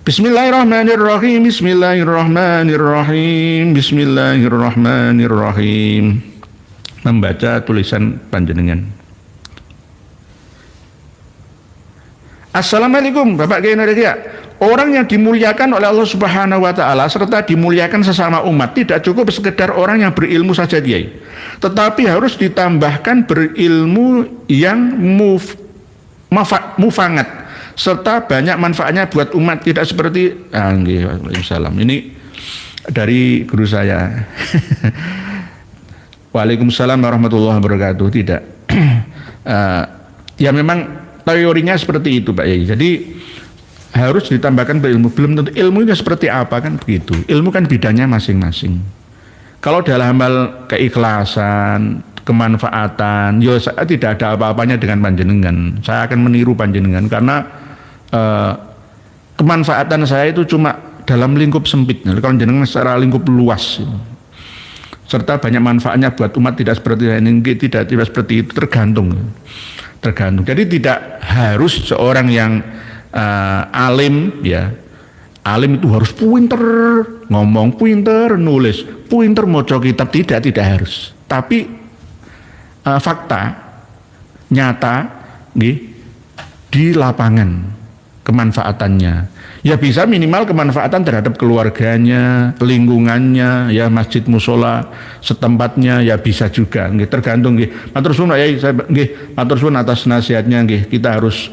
Bismillahirrahmanirrahim. Bismillahirrahmanirrahim. Bismillahirrahmanirrahim. Membaca tulisan panjenengan. Assalamualaikum Bapak Kiai Nadia. Orang yang dimuliakan oleh Allah Subhanahu wa taala serta dimuliakan sesama umat tidak cukup sekedar orang yang berilmu saja Kiai. Tetapi harus ditambahkan berilmu yang mufangat serta banyak manfaatnya buat umat, tidak seperti Waalaikumsalam. Ini dari guru saya. Waalaikumsalam warahmatullahi wabarakatuh. Tidak. Ya memang teorinya seperti itu Pak Yai. Jadi harus ditambahkan berilmu. Belum tentu ilmunya seperti apa kan begitu. Ilmu kan bidangnya masing-masing. Kalau dalam hal keikhlasan, kemanfaatan, ya saya tidak ada apa-apanya dengan panjenengan. Saya akan meniru panjenengan karena kemanfaatan saya itu cuma dalam lingkup sempit. Kalau jenengan secara lingkup luas, serta banyak manfaatnya buat umat, tidak seperti ini, tidak seperti itu, tergantung. Jadi tidak harus seorang yang alim ya. Alim itu harus pinter ngomong, pinter nulis, pinter maca kitab, tidak harus. Tapi fakta nyata di lapangan kemanfaatannya ya bisa minimal kemanfaatan terhadap keluarganya, lingkungannya, ya masjid musola setempatnya ya bisa juga tergantung matur suwun ya saya matur suwun atas nasihatnya kita harus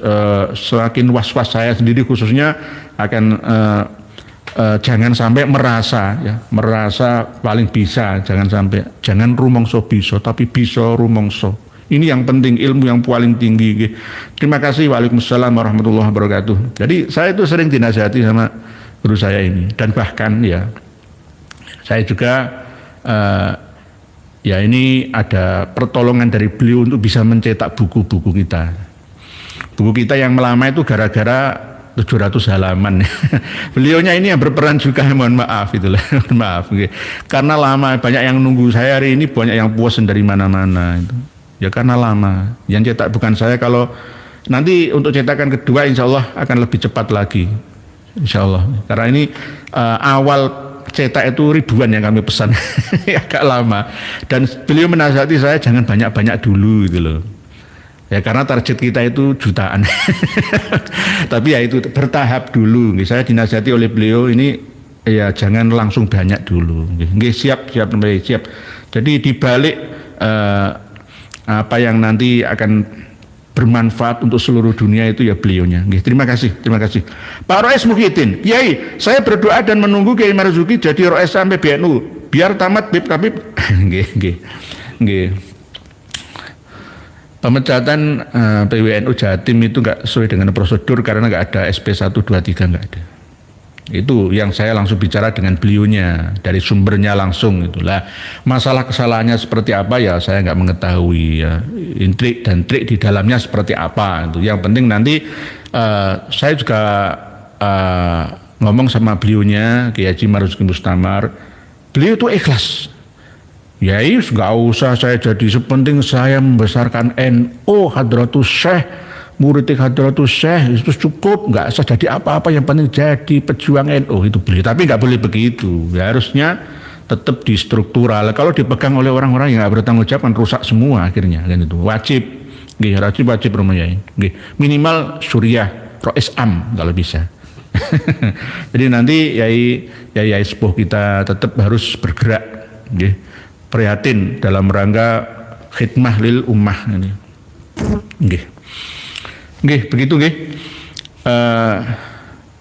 semakin was-was. Saya sendiri khususnya akan jangan sampai merasa paling bisa, jangan rumongso bisa tapi bisa rumongso. Ini yang penting, ilmu yang paling tinggi. Terima kasih. Waalaikumsalam warahmatullahi wabarakatuh. Jadi saya itu sering dinasihati sama guru saya ini, dan bahkan ya saya juga ya ini ada pertolongan dari beliau untuk bisa mencetak buku-buku kita. Buku kita yang lama itu gara-gara 700 halaman. Beliaunya ini yang berperan juga, mohon maaf itulah. Mohon maaf. Karena lama, banyak yang nunggu saya hari ini, banyak yang puasan dari mana-mana itu. Ya karena lama. Yang cetak bukan saya, kalau nanti untuk cetakan kedua insya Allah akan lebih cepat lagi. Insya Allah. Karena ini awal cetak itu ribuan yang kami pesan. Agak lama. Dan beliau menasihati saya jangan banyak-banyak dulu gitu loh. Ya karena target kita itu jutaan. Tapi ya itu bertahap dulu. Saya dinasihati oleh beliau ini ya jangan langsung banyak dulu. Siap. Jadi dibalik apa yang nanti akan bermanfaat untuk seluruh dunia itu ya beliaunya. Terima kasih. Pak Roes Muhyiddin, Kiai, saya berdoa dan menunggu Kiai Marzuki jadi Roes sampai BNU biar tamat Bib Kabib. Pemecatan PWNU Jatim itu nggak sesuai dengan prosedur karena nggak ada SP 123, nggak ada. Itu yang saya langsung bicara dengan beliaunya dari sumbernya langsung itulah. Masalah kesalahannya seperti apa ya saya nggak mengetahui ya. Intrik dan trik di dalamnya seperti apa itu. Yang penting nanti saya juga ngomong sama beliaunya Kiai Haji Marzuki Mustamar. Beliau itu ikhlas. Ya nggak usah saya jadi, sepenting saya membesarkan NU Hadratus Syekh, murid Hadratus Syekh itu cukup, nggak usah jadi apa-apa, yang penting jadi pejuang NU itu beliau. Tapi nggak boleh begitu, ya harusnya tetap di struktural. Kalau dipegang oleh orang-orang yang nggak bertanggung jawab kan rusak semua akhirnya kan itu. Wajib rumahnya. Minimal Suriah, Rois Am kalau bisa. Jadi nanti yai sepuh kita tetap harus bergerak, prihatin dalam rangka khidmah lil ummah ini. Begitu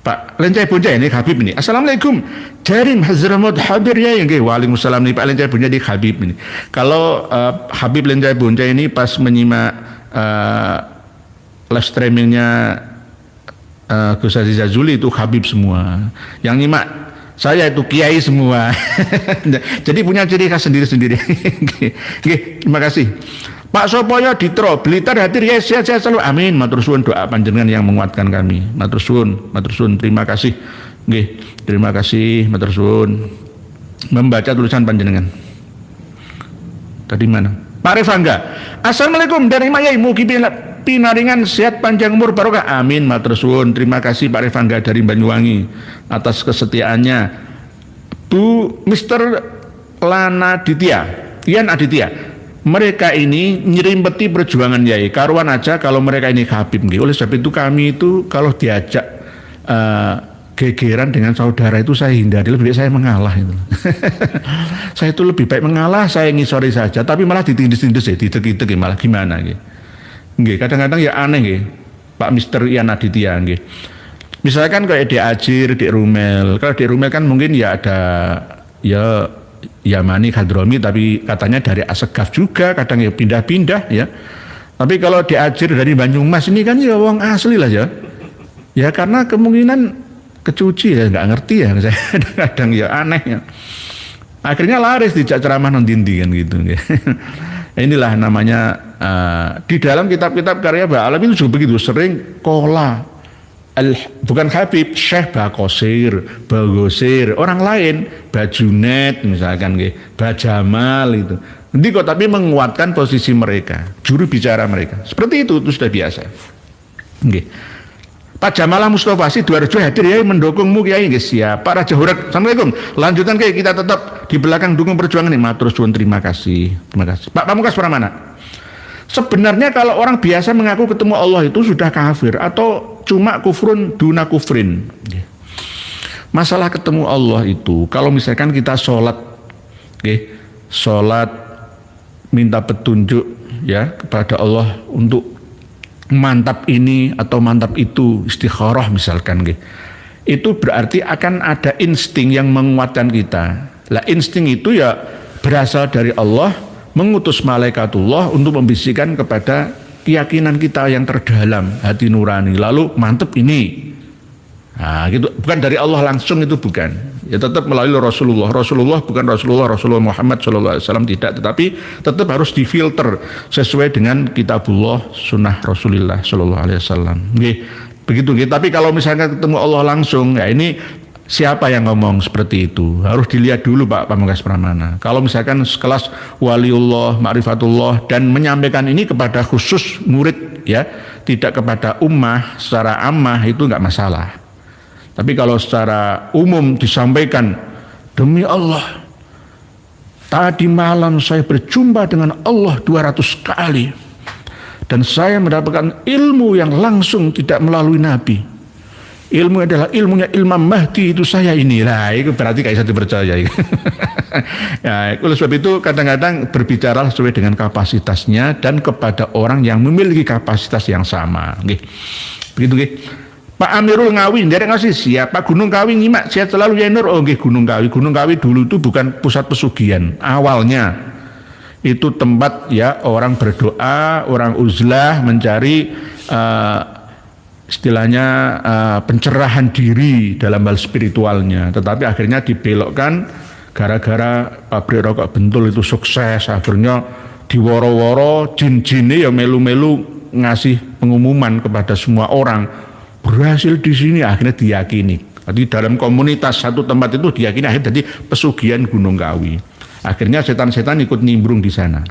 Pak Lencai Bonjai ini Habib ini. Assalamualaikum. Jarim Hazramut Habib ya nggih. Waalaikumsalam nih Pak Lencai Bonjai di Habib ini. Kalau Habib Lencai Bonjai ini pas menyimak live streamingnya Gus Aziz Jazuli itu Habib semua. Yang nyimak saya itu kiai semua. Jadi punya ciri khas sendiri-sendiri. Terima kasih. Pak Sopoyo Ditro Blitar hadir ya, sehat-sehat selalu. Amin. Matur suwun doa panjenengan yang menguatkan kami. Matur suwun. Terima kasih. Terima kasih matur suwun. Membaca tulisan panjenengan. Tadi mana? Pak Revangga. Assalamualaikum dari Mayai mugi pinaringan sehat panjang umur barokah. Amin. Matur suwun. Terima kasih Pak Revangga dari Banyuwangi atas kesetiaannya. Bu Mr. Lana Aditya, Ian Aditya. Mereka ini nyerimpeti perjuangan Yai. Karuan aja kalau mereka ini Habib. Oleh sebab itu kami itu kalau diajak gegeran dengan saudara itu saya hindari, lebih baik saya mengalah itu. Saya itu lebih baik mengalah, saya ngisori saja. Tapi malah ditindis-tindis ya, ditek-itek malah gimana gitu. Kadang-kadang ya aneh Pak Mr. Ian Aditya misalkan kayak di Ajir, di Rumel. Kalau di Rumel kan mungkin ya ada ya Yamani Hadromi, tapi katanya dari Asegaf juga, kadang ya pindah-pindah ya. Tapi kalau di Ajir dari Banyumas ini kan ya wong asli lah ya. Ya karena kemungkinan kecuci ya, nggak ngerti ya, saya kadang ya aneh ya. Akhirnya laris dijak ceramah nondindi kan gitu. Inilah namanya di dalam kitab-kitab karya Mbah Alam itu juga begitu, sering kola bukan Habib, Syekh Bakosir, Bagosir, orang lain, Bajunet misalkan, Bajamal itu. Nanti kok tapi menguatkan posisi mereka, juru bicara mereka. Seperti itu sudah biasa. Pak Jamalah Mustafa Sidoarjo hadir ya, mendukungmu Kiai nggih. Siap. Pak Raja Hurat, Assalamualaikum. Lanjutan Kiai, kita tetap di belakang dukung perjuangan ini. Matur suwun, terima kasih. Pak Pamungkas Pramana. Sebenarnya kalau orang biasa mengaku ketemu Allah itu sudah kafir atau cuma kufrun duna kufrin. Masalah ketemu Allah itu kalau misalkan kita sholat minta petunjuk ya kepada Allah untuk mantap ini atau mantap itu, istikharah misalkan itu berarti akan ada insting yang menguatkan kita. Lah insting itu ya berasal dari Allah, mengutus malaikatullah untuk membisikkan kepada keyakinan kita yang terdalam, hati nurani. Lalu mantep ini. Nah, gitu. Bukan dari Allah langsung, itu bukan. Ya tetap melalui Rasulullah. Rasulullah bukan Rasulullah Muhammad SAW, tidak. Tetapi tetap harus difilter sesuai dengan kitabullah, sunnah Rasulullah SAW. Begitu gitu. Tapi kalau misalkan ketemu Allah langsung, ya ini siapa yang ngomong seperti itu? Harus dilihat dulu Pak Pamungkas Pramana. Kalau misalkan sekelas waliullah, ma'rifatullah dan menyampaikan ini kepada khusus murid ya, tidak kepada ummah secara ammah itu nggak masalah. Tapi kalau secara umum disampaikan, demi Allah, tadi malam saya berjumpa dengan Allah 200 kali dan saya mendapatkan ilmu yang langsung tidak melalui Nabi. Ilmu adalah ilmunya Imam Mahdi itu saya ini. Nah, itu berarti kayak saya dipercaya. Ya, oleh sebab itu kadang-kadang berbicara sesuai dengan kapasitasnya dan kepada orang yang memiliki kapasitas yang sama. Begitu nggih. Pak Amirul Ngawi, derek ngasih siapa Gunung Kawi nyimak sehat selalu ya Nur. Oh nggih Gunung Kawi. Gunung Kawi dulu itu bukan pusat pesugihan. Awalnya itu tempat ya orang berdoa, orang uzlah mencari istilahnya pencerahan diri dalam hal spiritualnya. Tetapi akhirnya dibelokkan gara-gara pabrik rokok Bentul itu sukses. Akhirnya diworo-woro jin-jinnya ya melu-melu ngasih pengumuman kepada semua orang. Berhasil di sini akhirnya diyakini. Jadi dalam komunitas satu tempat itu diyakini akhirnya jadi pesugihan Gunung Kawi. Akhirnya setan-setan ikut nimbrung di sana.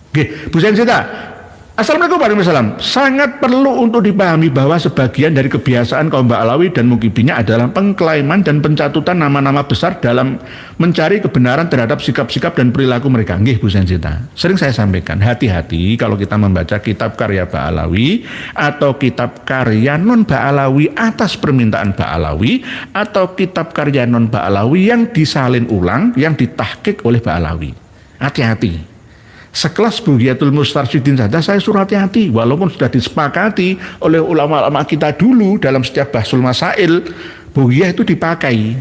Oke, Bu Sensita. Assalamualaikum warahmatullahi wabarakatuh. Sangat perlu untuk dipahami bahwa sebagian dari kebiasaan kaum Ba'alawi dan Mukibinya adalah pengklaiman dan pencatutan nama-nama besar dalam mencari kebenaran terhadap sikap-sikap dan perilaku mereka. Nggih Bu Sensita. Sering saya sampaikan, hati-hati kalau kita membaca kitab karya Ba'alawi atau kitab karya non Ba'alawi atas permintaan Ba'alawi atau kitab karya non Ba'alawi yang disalin ulang, yang ditahqiq oleh Ba'alawi. Hati-hati. Sekelas Bughiyatul Mustarsyidin saja saya suruh hati-hati, walaupun sudah disepakati oleh ulama-ulama kita dulu dalam setiap bahsul masail, Bughiyah itu dipakai.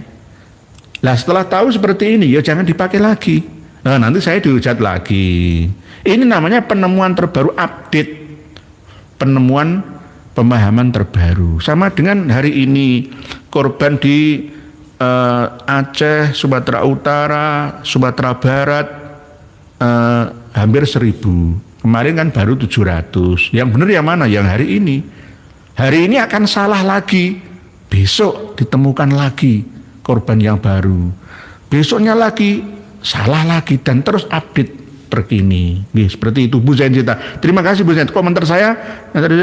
Nah setelah tahu seperti ini, ya jangan dipakai lagi. Nah nanti saya dihujat lagi. Ini namanya penemuan terbaru, update, penemuan pemahaman terbaru. Sama dengan hari ini korban di Aceh, Sumatera Utara, Sumatera Barat, hampir 1000. Kemarin kan baru 700. Yang benar yang mana? Yang hari ini. Hari ini akan salah lagi. Besok ditemukan lagi korban yang baru. Besoknya lagi salah lagi dan terus update terkini. Seperti itu Bu Sensita. Terima kasih Bu Sensita. Komentar saya tadi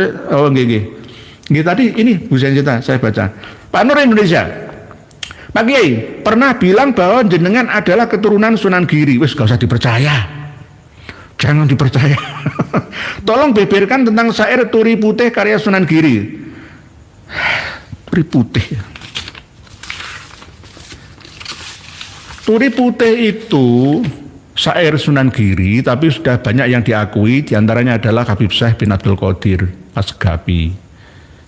ini Bu Sensita saya baca. Pak Nur Indonesia. Pak Kiai pernah bilang bahwa jenengan adalah keturunan Sunan Giri. Wes gak usah dipercaya. Jangan dipercaya. Tolong beberkan tentang syair Turi Putih karya Sunan Giri. Turi Putih. Turi Putih itu syair Sunan Giri, tapi sudah banyak yang diakui. Diantaranya adalah Habib Syekh bin Abdul Qadir Asgapi.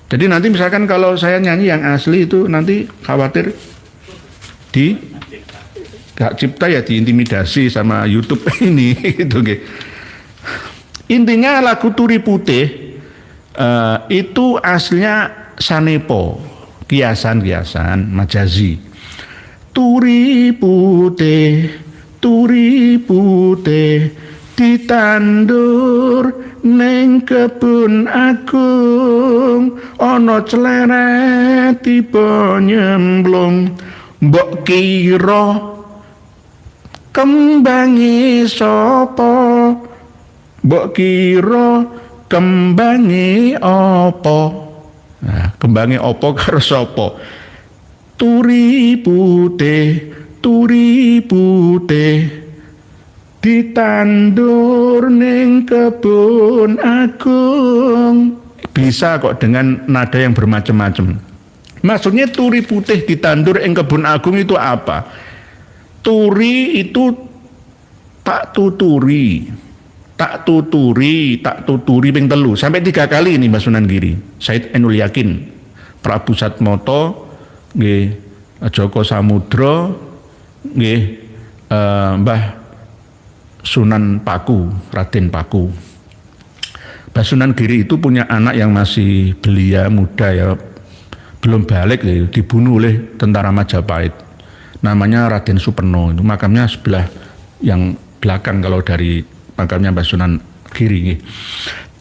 Jadi nanti misalkan kalau saya nyanyi yang asli itu nanti khawatir gak cipta ya diintimidasi sama YouTube ini gitu. Intinya lagu Turi Putih itu aslinya sanepo, kiasan majazi. Turi putih ditandur ning kebun agung, ana cleret tiba nyemplung, mbok kira kembangi sapa, mbok kira kembangi apa. Nah, kembangi apa karo sapa? Turi putih ditandur ning kebun agung. Bisa kok dengan nada yang bermacam-macam. Maksudnya turi putih ditandur ing kebun agung itu apa? Turi itu tak tuturi ping telu sampai 3 kali ini Mbah Sunan Giri. Said Ainul Yakin, Prabu Satmoto, nggih, Joko Samudra, nggih, Mbah Sunan Paku, Raden Paku. Mbah Sunan Giri itu punya anak yang masih belia muda ya, belum balik ya, dibunuh oleh tentara Majapahit. Namanya Raden Superno, itu makamnya sebelah yang belakang kalau dari makamnya Mbah Sunan Giri.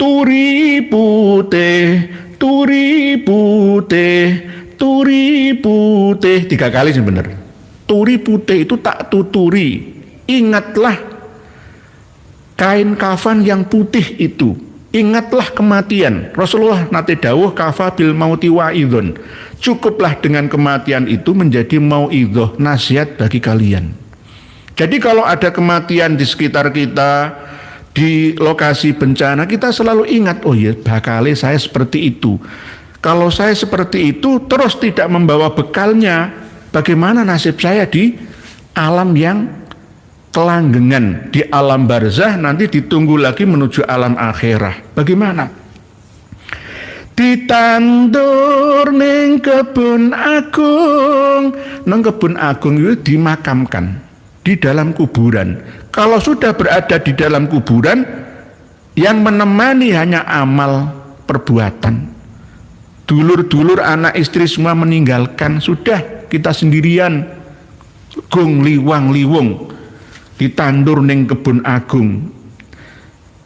Turi putih turi putih 3 kali sih bener. Turi putih itu tak tuturi. Ingatlah kain kafan yang putih itu. Ingatlah kematian. Rasulullah nate dawuh kafa bil mauti wa'idhun. Cukuplah dengan kematian itu menjadi mauidhah, nasihat bagi kalian. Jadi kalau ada kematian di sekitar kita, di lokasi bencana, kita selalu ingat, oh ya bakale saya seperti itu. Kalau saya seperti itu terus tidak membawa bekalnya, bagaimana nasib saya di alam yang kelanggengan, di alam barzah, nanti ditunggu lagi menuju alam akhirah. Bagaimana? Ditandur ning kebun agung, nang kebun agung itu dimakamkan di dalam kuburan. Kalau sudah berada di dalam kuburan, yang menemani hanya amal perbuatan. Dulur-dulur, anak istri semua meninggalkan, sudah kita sendirian, gung liwang liwung, ditandur ning kebun agung.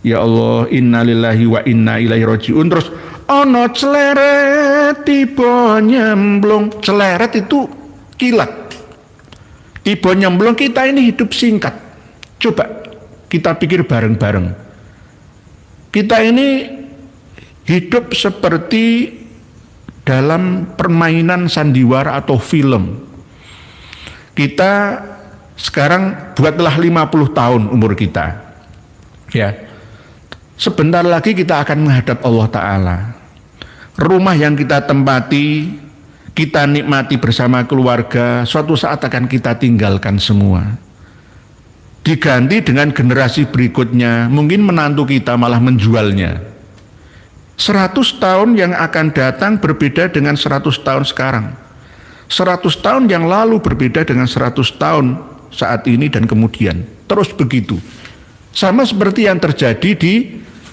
Ya Allah, innalillahi wa inna ilaihi rajiun. Terus ono celeret tiba nyemplung. Celeret itu kilat, tiba nyemplung. Kita ini hidup singkat. Coba kita pikir bareng-bareng. Kita ini hidup seperti dalam permainan sandiwara atau film. Kita sekarang buatlah 50 tahun umur kita. Ya. Sebentar lagi kita akan menghadap Allah Ta'ala. Rumah yang kita tempati, kita nikmati bersama keluarga, suatu saat akan kita tinggalkan semua. Diganti dengan generasi berikutnya, mungkin menantu kita malah menjualnya. 100 tahun yang akan datang berbeda dengan 100 tahun sekarang. 100 tahun yang lalu berbeda dengan 100 tahun saat ini dan kemudian. Terus begitu. Sama seperti yang terjadi di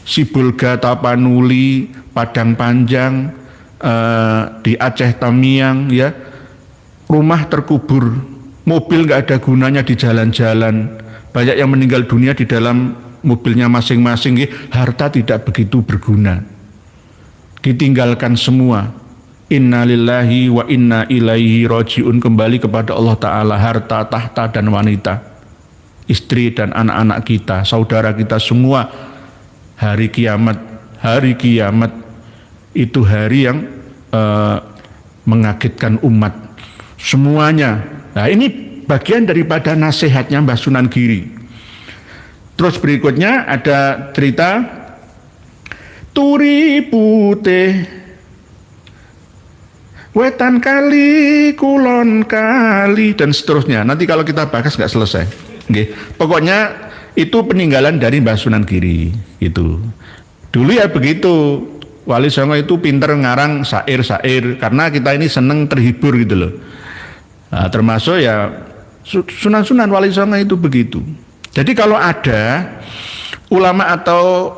Sibulga, Tapanuli, Padang Panjang, di Aceh Tamiang, ya, rumah terkubur, mobil nggak ada gunanya di jalan-jalan, banyak yang meninggal dunia di dalam mobilnya masing-masing, ya, harta tidak begitu berguna, ditinggalkan semua. Innalillahi wa inna ilaihi rajiun, kembali kepada Allah Ta'ala, harta, tahta dan wanita, istri dan anak-anak kita, saudara kita semua. Hari kiamat itu hari yang mengagetkan umat semuanya. Nah, ini bagian daripada nasihatnya Mbah Sunan Giri. Terus berikutnya ada cerita turi putih wetan kali kulon kali dan seterusnya. Nanti kalau kita bahas nggak selesai. Oke. Pokoknya itu peninggalan dari Mbah Sunan Giri itu. Dulu ya begitu. Wali Songo itu pinter ngarang syair-syair karena kita ini seneng terhibur gitu loh. Nah, termasuk ya Sunan-sunan Wali Songo itu begitu. Jadi kalau ada ulama atau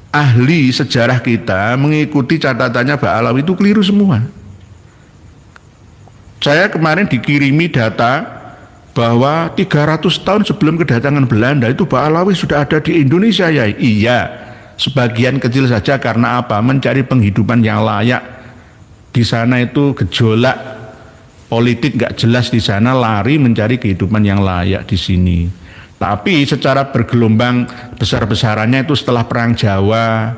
ahli sejarah kita mengikuti catatannya Mbak Alawi itu keliru semua. Saya kemarin dikirimi data bahwa 300 tahun sebelum kedatangan Belanda itu Mbak Alawi sudah ada di Indonesia ya. Iya, sebagian kecil saja. Karena apa? Mencari penghidupan yang layak. Di sana itu gejolak politik nggak jelas di sana, lari mencari kehidupan yang layak di sini. Tapi secara bergelombang besar-besarannya itu setelah Perang Jawa.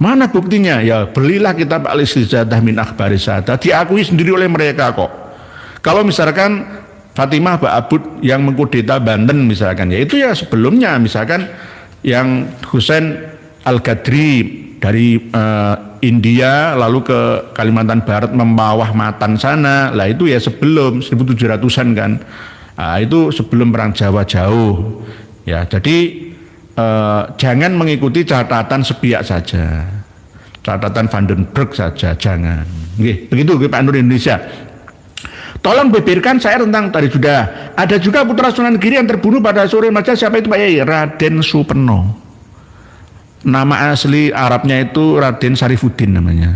Mana buktinya? Ya belilah kitab Al-Istizadah min Akhbari Sadah, diakui sendiri oleh mereka kok. Kalau misalkan Fatimah Ba'abud yang mengkudeta Banten misalkan, ya itu ya sebelumnya misalkan yang Husain Al-Ghadri dari India lalu ke Kalimantan Barat membawah Matan sana, lah itu ya sebelum 1700-an kan. Nah, itu sebelum Perang Jawa jauh. Ya, jadi jangan mengikuti catatan sepihak saja. Catatan Vandenberg saja, jangan. Nggih, begitu Pak Nur Indonesia. Tolong beberkan saya tentang tadi sudah. Ada juga putra Sunan Giri yang terbunuh pada sore Maja. Siapa itu Pak Yai? Raden Supeno. Nama asli Arabnya itu Raden Sarifuddin namanya.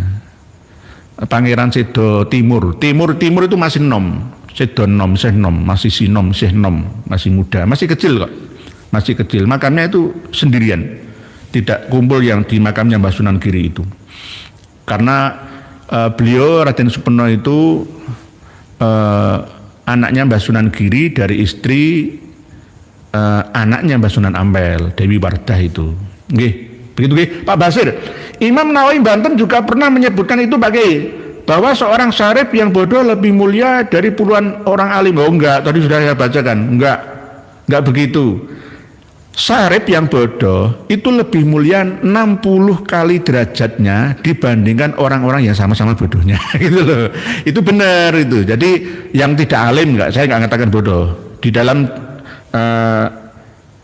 Pangeran Sedo Timur. Timur itu masih nom. Sedo nom, Syekh nom, masih sinom, Syekh nom, masih muda, masih kecil kok. Masih kecil. Makamnya itu sendirian tidak kumpul yang di makamnya Mbah Sunan Giri itu. Karena beliau Raden Supoerno itu anaknya Mbah Sunan Giri dari istri anaknya Mbah Sunan Ampel, Dewi Wardah itu. Nggih, begitu nggih, Pak Basir. Imam Nawawi Banten juga pernah menyebutkan itu bahwa seorang syarif yang bodoh lebih mulia dari puluhan orang alim. Oh enggak, tadi sudah saya bacakan. Enggak begitu. Syarif yang bodoh itu lebih mulia 60 kali derajatnya dibandingkan orang-orang yang sama-sama bodohnya. Gitu loh. Itu benar itu. Jadi yang tidak alim saya enggak mengatakan bodoh. Di dalam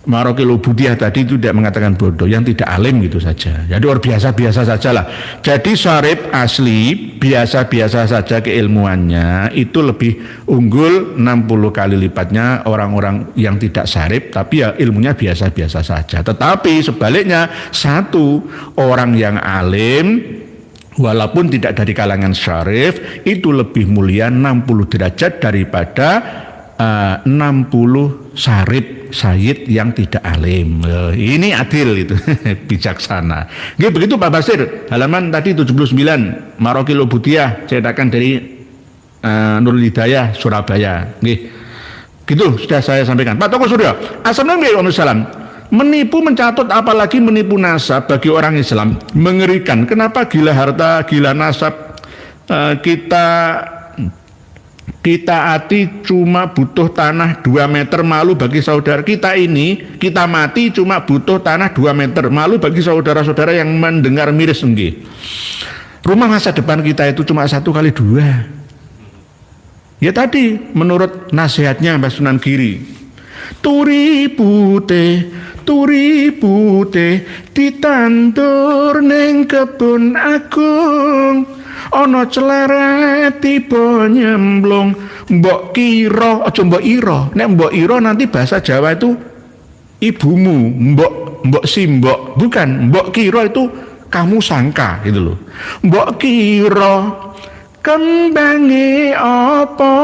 Marokil Ubudiyah tadi itu tidak mengatakan bodoh, yang tidak alim gitu saja. Jadi orang biasa-biasa saja lah. Jadi syarif asli biasa-biasa saja keilmuannya itu lebih unggul 60 kali lipatnya orang-orang yang tidak syarif tapi ya ilmunya biasa-biasa saja. Tetapi sebaliknya satu orang yang alim walaupun tidak dari kalangan syarif itu lebih mulia 60 derajat daripada 60 syarif sayyid yang tidak alim. Ini adil itu. Bijaksana. Nggih begitu Pak Basir. Halaman tadi 79 Marokil Ubudiyah cetakan dari Nurul Hidayah Surabaya. Nggih. Gitu sudah saya sampaikan. Pak Toko Suryo, assalamualaikum warahmatullahi wabarakatuh. Menipu mencatut apalagi menipu nasab bagi orang Islam mengerikan. Kenapa gila harta, gila nasab kita hati cuma butuh tanah 2 meter, malu bagi saudara kita ini, kita mati cuma butuh tanah 2 meter, malu bagi saudara-saudara yang mendengar miris. Enggih. Rumah masa depan kita itu cuma 1 kali 2. Ya tadi menurut nasihatnya Mbah Sunan Giri, turi putih ditandur ning kebun agung, ana cleret tiba nyemplung, mbok kira aja mbok ira. Nek mbok ira nanti bahasa Jawa itu ibumu, mbok simbok, bukan mbok kira itu kamu sangka gitu loh. Mbok kira kembange apa,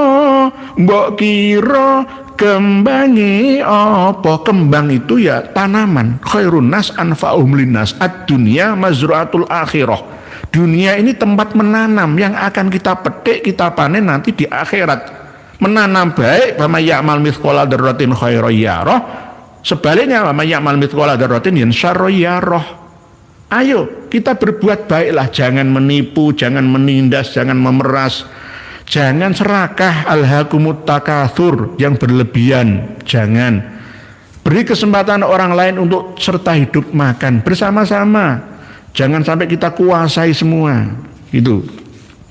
mbok kira kembange apa. Kembang itu ya tanaman. Khairun nas anfa'uhum linnas, ad-dunya mazru'atul akhirah. Dunia ini tempat menanam yang akan kita petik, kita panen nanti di akhirat. Menanam baik, wa may ya'mal mithqala dzarratin khairan yarah. Sebaliknya, wa may ya'mal mithqala dzarratin syarran yarah. Ayo kita berbuat baiklah, jangan menipu, jangan menindas, jangan memeras, jangan serakah, alhaakumut takatsur yang berlebihan, jangan. Beri kesempatan orang lain untuk serta hidup makan bersama-sama. Jangan sampai kita kuasai semua. Itu.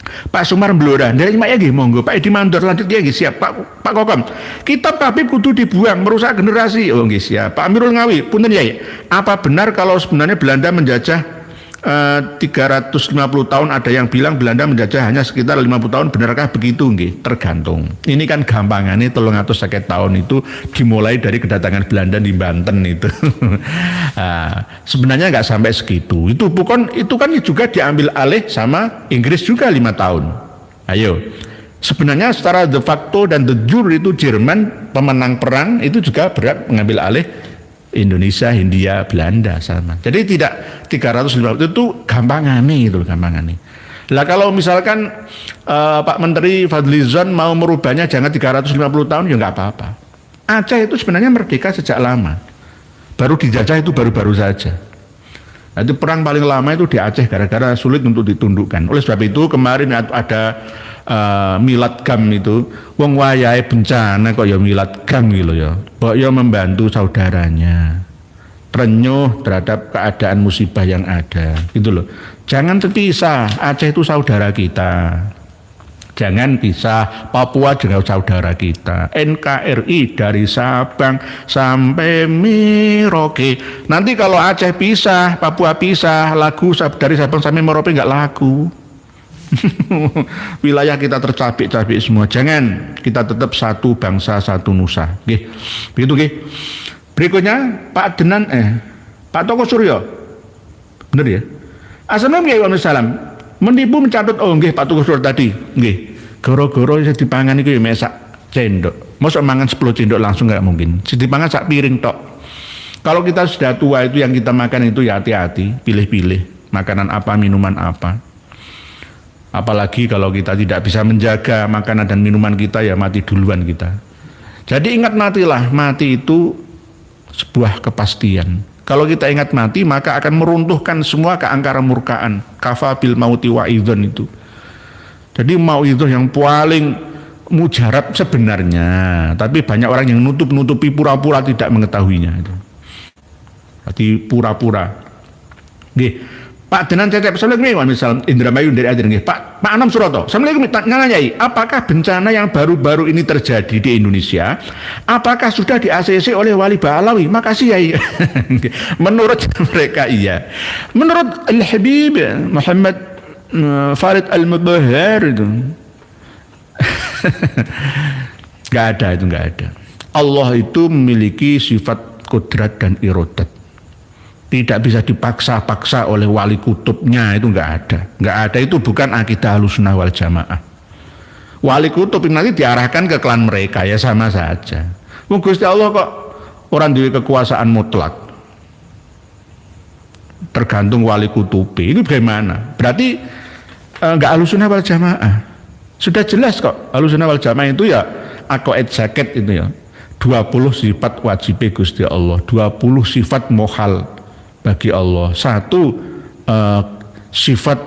Pak Sumar Blora, dari Mak ya monggo. Pak Edi Mandor lanjut ya siap. Pak Kokom. Kitab Habib kudu dibuang, merusak generasi. Oh nggih siap. Pak Amirul Ngawi, punten ya. Apa benar kalau sebenarnya Belanda menjajah 350 tahun, ada yang bilang Belanda menjajah hanya sekitar 50 tahun, benarkah begitu? Nggih, tergantung. Ini kan gampangannya 350 tahun itu dimulai dari kedatangan Belanda di Banten itu. Sebenarnya nggak sampai segitu. Itu kan juga diambil alih sama Inggris juga 5 tahun. Ayo. Sebenarnya secara de facto dan de jure itu Jerman pemenang perang itu juga berat mengambil alih Indonesia, Hindia, Belanda sama. Jadi tidak 350 itu gampangane itu gampangane. Lah kalau misalkan Pak Menteri Fadlizon mau merubahnya jangan 350 tahun ya nggak apa-apa. Aceh itu sebenarnya merdeka sejak lama. Baru dijajah itu baru-baru saja. Nah, itu perang paling lama itu di Aceh gara-gara sulit untuk ditundukkan. Oleh sebab itu kemarin ada milad gam itu, wong wayahe bencana kok ya milad gam gitu ya. Kok ya membantu saudaranya. Renyuh terhadap keadaan musibah yang ada. Gitu loh. Jangan terpisah, Aceh itu saudara kita. Jangan pisah, Papua juga saudara kita. NKRI dari Sabang sampai Merauke. Nanti kalau Aceh pisah, Papua pisah, lagu dari Sabang sampai Merauke nggak laku. Wilayah kita tercabik-cabik semua. Jangan, kita tetap satu bangsa, satu nusa. Nggih. Begitu nggih. Berikutnya Pak Denan Pak Toko Suryo. Bener ya? Assalamualaikum warahmatullahi wabarakatuh. Menipu mencatut nggih Pak Toko Suryo tadi. Nggih. Goro-goro sing dipangan iku ya mek sak cendok. Mosok mangan 10 cendok langsung enggak mungkin. Sing dipangan sak piring tok. Kalau kita sudah tua itu yang kita makan itu ya hati-hati, pilih-pilih makanan apa, minuman apa. Apalagi kalau kita tidak bisa menjaga makanan dan minuman kita, ya mati duluan kita. Jadi ingat matilah, mati itu sebuah kepastian. Kalau kita ingat mati, maka akan meruntuhkan semua keangkaran murkaan. Kafa bil mauti wa'idhon itu. Jadi mauidhah yang paling mujarab sebenarnya, tapi banyak orang yang nutupi pura-pura tidak mengetahuinya. Jadi pura-pura. Nggih. Pak Denan Cecep, Assalamualaikum, misal Indramayu dari Adir, Pak Anam Suroto, Assalamualaikum, Nyanyai, apakah bencana yang baru-baru ini terjadi di Indonesia, apakah sudah di ACC oleh Wali Ba'alawi? Makasih Yai. Menurut mereka iya. Menurut Al-Habib Muhammad Farid Al-Mubahar itu nggak ada. Allah itu memiliki sifat kudrat dan irodat. Tidak bisa dipaksa-paksa oleh wali kutubnya, itu nggak ada. Itu bukan akidah Ahlussunnah wal Jamaah. Wali kutub ini nanti diarahkan ke klan mereka, ya sama saja. Gusti Allah kok orang di kekuasaan mutlak, tergantung wali kutubi. Ini bagaimana? Berarti nggak Ahlussunnah wal Jamaah. Sudah jelas kok Ahlussunnah wal Jamaah itu ya aqaid zakat itu ya. 20 sifat wajib Gusti Allah, 20 sifat mohal bagi Allah, 1 sifat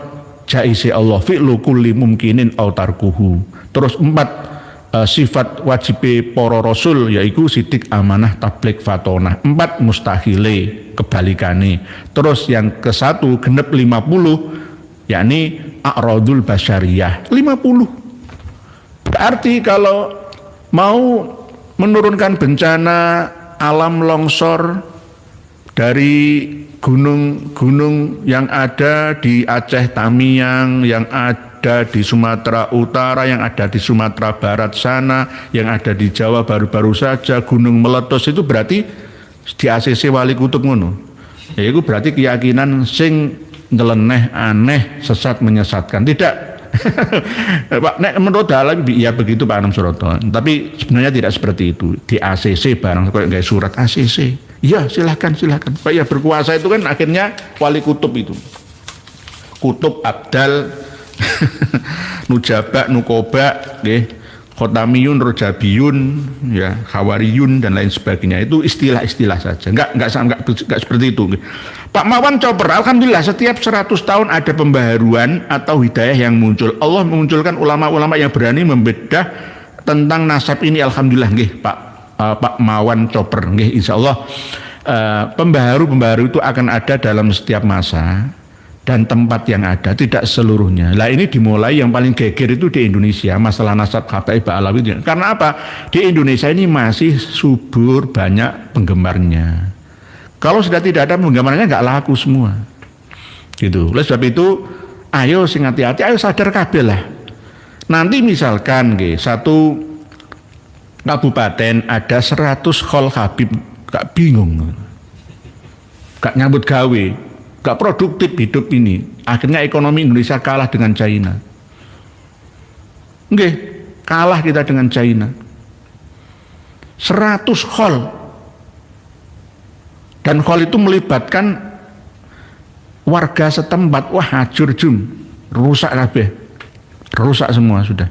jaisi Allah, fi'lu kulli mumkinin au tarkuhu. Terus 4 sifat wajib para rasul, yaitu sidik, amanah, tabligh, fatonah. 4 mustahile, kebalikane. Terus yang ke-1 genep 50, yakni a'radul basyariyah 50. Berarti kalau mau menurunkan bencana alam longsor dari gunung-gunung yang ada di Aceh Tamiang, yang ada di Sumatera Utara, yang ada di Sumatera Barat sana, yang ada di Jawa baru-baru saja, gunung meletus, itu berarti di ACC wali kutub ngono. Ya itu berarti keyakinan sing nyeleneh, aneh, sesat, menyesatkan. Tidak. Pak, menurut dalam ya begitu Pak Anam Suroto. Tapi sebenarnya tidak seperti itu. Di ACC barang kayak surat ACC. Ya silahkan. Pak ya berkuasa itu kan akhirnya wali kutub itu. Kutub, abdal, nujaba, nukoba, khotamiyun, rojabiyun, ya khawariyun dan lain sebagainya. Itu istilah-istilah saja. Enggak seperti itu. Pak Mawan Chopper, alhamdulillah setiap 100 tahun ada pembaharuan atau hidayah yang muncul. Allah memunculkan ulama-ulama yang berani membedah tentang nasab ini, alhamdulillah nggih Pak Mawan Chopper nggih, insyaallah pembaharu itu akan ada dalam setiap masa dan tempat yang ada, tidak seluruhnya. Lah ini dimulai yang paling geger itu di Indonesia, masalah nasab Habaib Ba'alawi. Karena apa? Di Indonesia ini masih subur, banyak penggemarnya. Kalau sudah tidak ada penggemarnya nggak laku semua. Gitu. Oleh sebab itu, ayo sing hati-hati, ayo sadar kabeh lah. Nanti misalkan satu kabupaten ada 100 khol Habib, gak bingung. Gak nyambut gawe. Gak produktif hidup ini. Akhirnya ekonomi Indonesia kalah dengan China. Nggih, kalah kita dengan China. 100 khol. Dan khol itu melibatkan warga setempat. Wah, hancur jum. Rusak kabeh. Rusak semua sudah.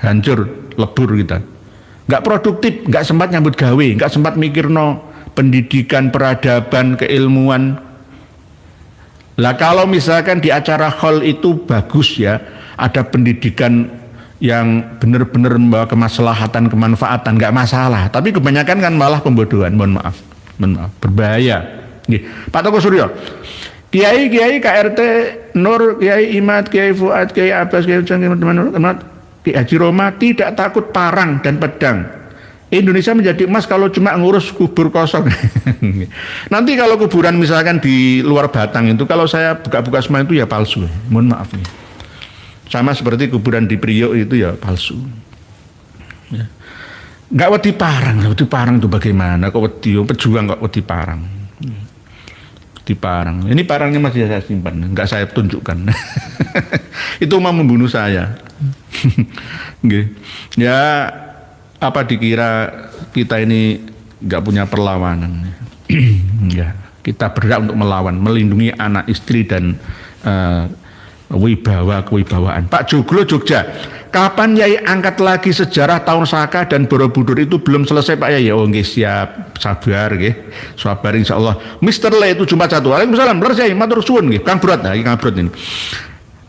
Hancur, lebur kita. Gak produktif, gak sempat nyambut gawe, gak sempat mikirno pendidikan, peradaban, keilmuan. Lah kalau misalkan di acara khol itu bagus ya, ada pendidikan yang benar-benar membawa kemaslahatan, kemanfaatan, nggak masalah. Tapi kebanyakan kan malah pembodohan, mohon maaf, berbahaya. Nih, Pak Toko Suryo, Kiai KRT Nur, Kiai Imad, Kiai Fuad, Kiai Abbas, Kiai teman-teman, Kiai Haji Roma tidak takut parang dan pedang. Indonesia menjadi emas kalau cuma ngurus kubur kosong. Nanti kalau kuburan misalkan di luar Batang itu, kalau saya buka-buka semua itu ya palsu. Mohon maaf nih. Sama seperti kuburan di Priok itu ya palsu. Ya. Nggak wedi parang itu bagaimana? Kok wedi pejuang kok wedi parang? Di parang. Ini parangnya masih saya simpan, nggak saya tunjukkan. Itu mau membunuh saya. Ya. Apa dikira kita ini nggak punya perlawanan? Ya, kita berhak untuk melawan, melindungi anak istri dan kewibawaan. Pak Joglo Jogja, kapan Yai angkat lagi sejarah tahun Saka dan Borobudur itu belum selesai Pak Yai? Oh nggih, siap, sabar nggih. Sabar insyaallah. Mister Le itu Jumat 1. Waalaikumsalam. Leres Yai, matur suwun nggih. Kang Brot, Kang Brot ini.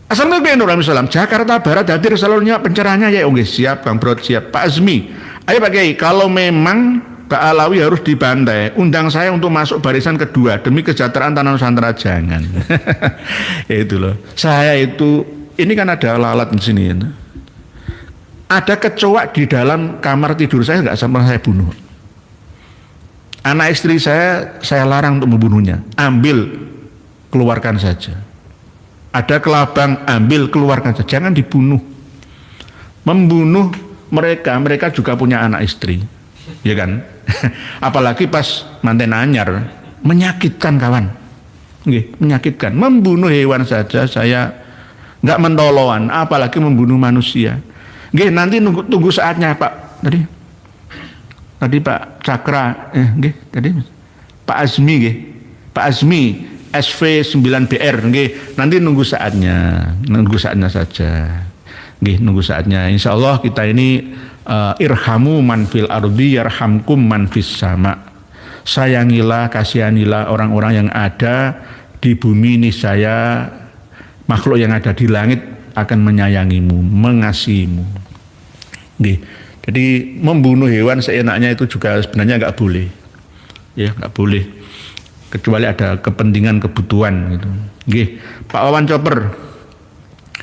Assalamualaikum warahmatullahi wabarakatuh. Jakarta Barat hadir salurnya pencerahannya Yai. Oh nggih, siap Kang Brot, siap. Pak Azmi, ayo Pak Yai, kalau memang Pak Alawi harus dibantai, undang saya untuk masuk barisan kedua demi kesejahteraan tanah Nusantara. Jangan. Ya itu loh. Saya itu, ini kan ada lalat di sini. Ya. Ada kecoak di dalam kamar tidur saya, nggak sampai saya bunuh. Anak istri saya larang untuk membunuhnya. Ambil, keluarkan saja. Ada kelabang, ambil, keluarkan saja. Jangan dibunuh. Membunuh mereka juga punya anak istri. Ya kan? Apalagi pas manten anyar, menyakitkan kawan. Nggih, menyakitkan. Membunuh hewan saja saya nggak mentoloan, apalagi membunuh manusia. Nggih, nanti tunggu saatnya Pak. Tadi Pak Cakra, nggih, tadi Pak Azmi nggih. Pak Azmi SV9BR nggih, nanti nunggu saatnya saja. Nggih, nunggu saatnya. Insyaallah kita ini irhamu man fil ardi yarhamkum man fis sama. Sayangilah, kasihanilah orang-orang yang ada di bumi ini, saya makhluk yang ada di langit akan menyayangimu, mengasihimu. Nggih. Jadi membunuh hewan seenaknya itu juga sebenarnya nggak boleh. Ya, nggak boleh. Kecuali ada kepentingan kebutuhan gitu. Nggih. Pak Wawan Chopper.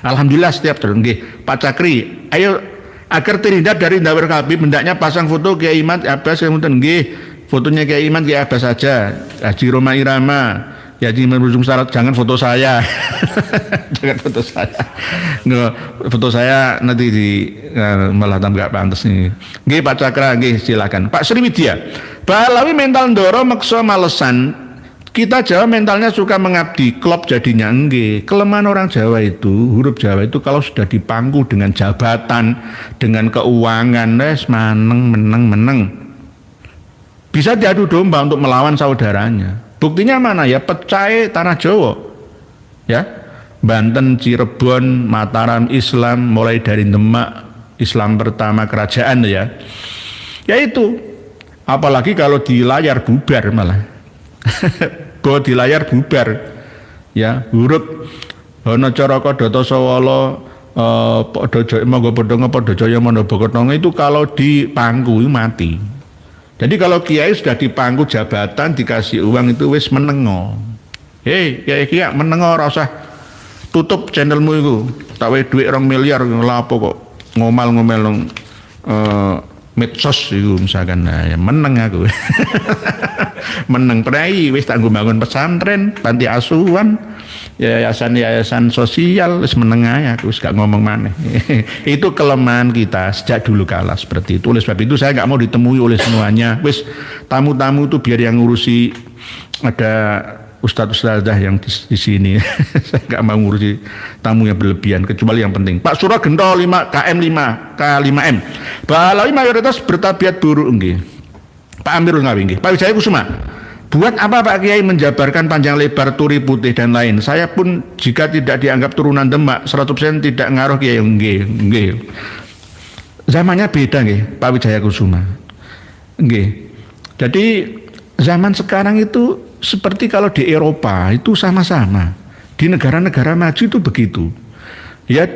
Alhamdulillah setiap terus. Nggih. Pak Cakri, ayo agar terhindar dari ndawir Habib, hendaknya pasang foto Kiai Imad Abbas kemudian nggih, fotonya Kiai Imad Kiai Abbas saja. Haji Roma Irama, Haji Merujung Syarat, jangan foto saya. Jangan foto saya. Nggak, foto saya nanti malah tambah pantas nih. Nggih Pak Cakra, nggih silakan. Pak Sriwidya, Balawi mental ndoro maksa malesan. Kita Jawa mentalnya suka mengabdi, klop jadinya. Enggak. Kelemahan orang Jawa itu, huruf Jawa itu kalau sudah dipangku dengan jabatan, dengan keuangan, meneng. Bisa diadu domba untuk melawan saudaranya. Buktinya mana ya? Pecah tanah Jawa. Ya. Banten, Cirebon, Mataram Islam, mulai dari Demak, Islam pertama kerajaan ya. Ya itu. Apalagi kalau di layar bubar malah. Bahwa di layar bubar ya, huruf Hono Coroko Doto Sowolo Podojaya Mondobokotongo itu kalau dipangku itu mati. Jadi kalau kiai sudah dipangku jabatan dikasih uang itu wis menengo. Hei kiai menengo, ora usah tutup channelmu itu. Tak wae duit 2 miliar lapo kok ngomel-ngomel medsos itu misalkan. Nah, ya meneng aku. Meneng prai wis tak bangun pesantren, panti asuhan, yayasan sosial, wis meneng ae aku, wis gak ngomong maneh. Itu kelemahan kita sejak dulu kala seperti itu. Oleh sebab itu saya nggak mau ditemui oleh semuanya. Wis tamu-tamu itu biar yang ngurusi, ada ustadz-ustadzah yang di sini. Saya nggak mau ngurusi tamu yang berlebihan, kecuali yang penting. Pak Surah Gento 5 KM 5 K5M. Balawi mayoritas bertabiat buruk nggih. Pak Amirul Ngawi nggih. Pak Wijaya Kusuma. Buat apa Pak Kiai menjabarkan panjang lebar turi putih dan lain? Saya pun jika tidak dianggap turunan Demak 100% tidak ngaruh Kiai nggih. Zamannya beda nggih, Pak Wijaya Kusuma. Nggih. Jadi zaman sekarang itu seperti kalau di Eropa itu sama-sama. Di negara-negara maju itu begitu. Ya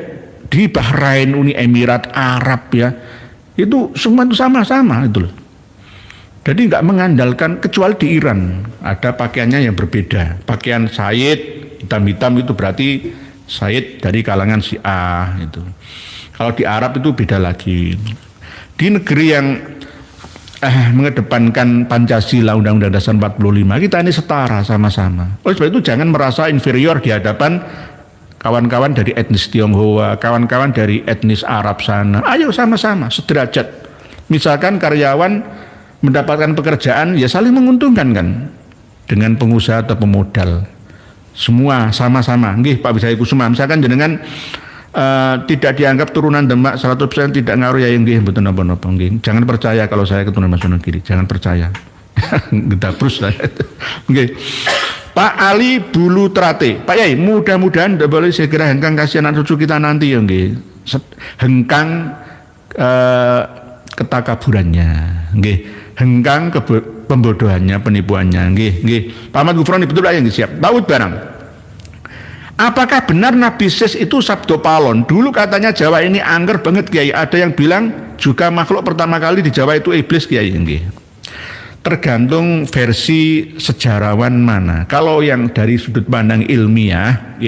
di Bahrain, Uni Emirat Arab ya. Itu semua itu sama-sama itu loh. Jadi nggak mengandalkan, kecuali di Iran ada pakaiannya yang berbeda. Pakaian Sayyid hitam-hitam itu berarti Sayyid dari kalangan Syiah itu. Kalau di Arab itu beda lagi. Di negeri yang mengedepankan Pancasila Undang-Undang Dasar 45, kita ini setara sama-sama. Oleh sebab itu jangan merasa inferior di hadapan kawan-kawan dari etnis Tionghoa, kawan-kawan dari etnis Arab sana. Ayo sama-sama sederajat. Misalkan karyawan mendapatkan pekerjaan, ya saling menguntungkan kan dengan pengusaha atau pemodal. Semua sama-sama. Nggih Pak Wijaya Kusuma, misalkan jenengan tidak dianggap turunan Demak 100% tidak ngaruh ya nggih mboten napa-napa nggih. Jangan percaya kalau saya keturunan Mas Wonogiri, jangan percaya. Gedabrus lah. Oke. Pak Ali Bulu Trate. Pak Yai, mudah-mudahan boleh segera hengkang kasihan anak cucu kita nanti ya nggih. Hengkang ketakaburannya, nggih. Hengkang pembodohannya, penipuannya, nggih, nggih. Pak Ahmad Gufron betul lah yang siap. Daud Barang. Apakah benar Nabi Sis itu Sabdo Palon? Dulu katanya Jawa ini angker banget Kiai. Ada yang bilang juga makhluk pertama kali di Jawa itu iblis Kiai, nggih. Tergantung versi sejarawan mana. Kalau yang dari sudut pandang ilmiah,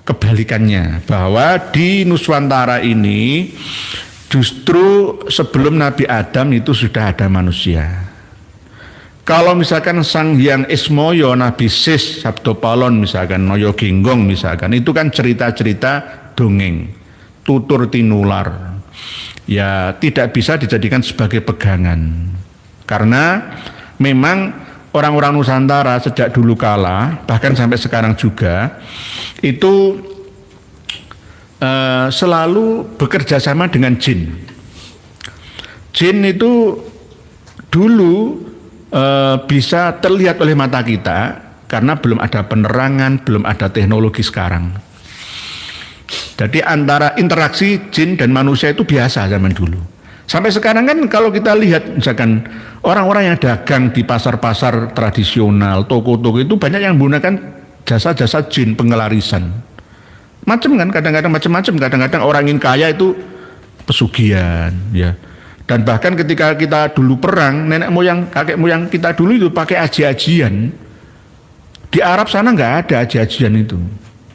kebalikannya, bahwa di Nuswantara ini justru sebelum Nabi Adam itu sudah ada manusia. Kalau misalkan Sang Hyang Ismoyo, Nabi Sis, Sabdo Palon misalkan, Noyo Genggong misalkan, itu kan cerita-cerita dongeng, tutur tinular, ya tidak bisa dijadikan sebagai pegangan. Karena memang orang-orang Nusantara sejak dulu kala, bahkan sampai sekarang juga, itu selalu bekerja sama dengan jin. Jin itu dulu bisa terlihat oleh mata kita karena belum ada penerangan, belum ada teknologi sekarang. Jadi antara interaksi jin dan manusia itu biasa zaman dulu. Sampai sekarang kan kalau kita lihat misalkan orang-orang yang dagang di pasar-pasar tradisional, toko-toko itu banyak yang menggunakan jasa-jasa jin pengelarisan. Macam kan, kadang-kadang macam-macam, kadang-kadang orang ingin kaya itu pesugihan, ya. Dan bahkan ketika kita dulu perang, nenek moyang, kakek moyang kita dulu itu pakai aji-ajian. Di Arab sana nggak ada aji-ajian itu.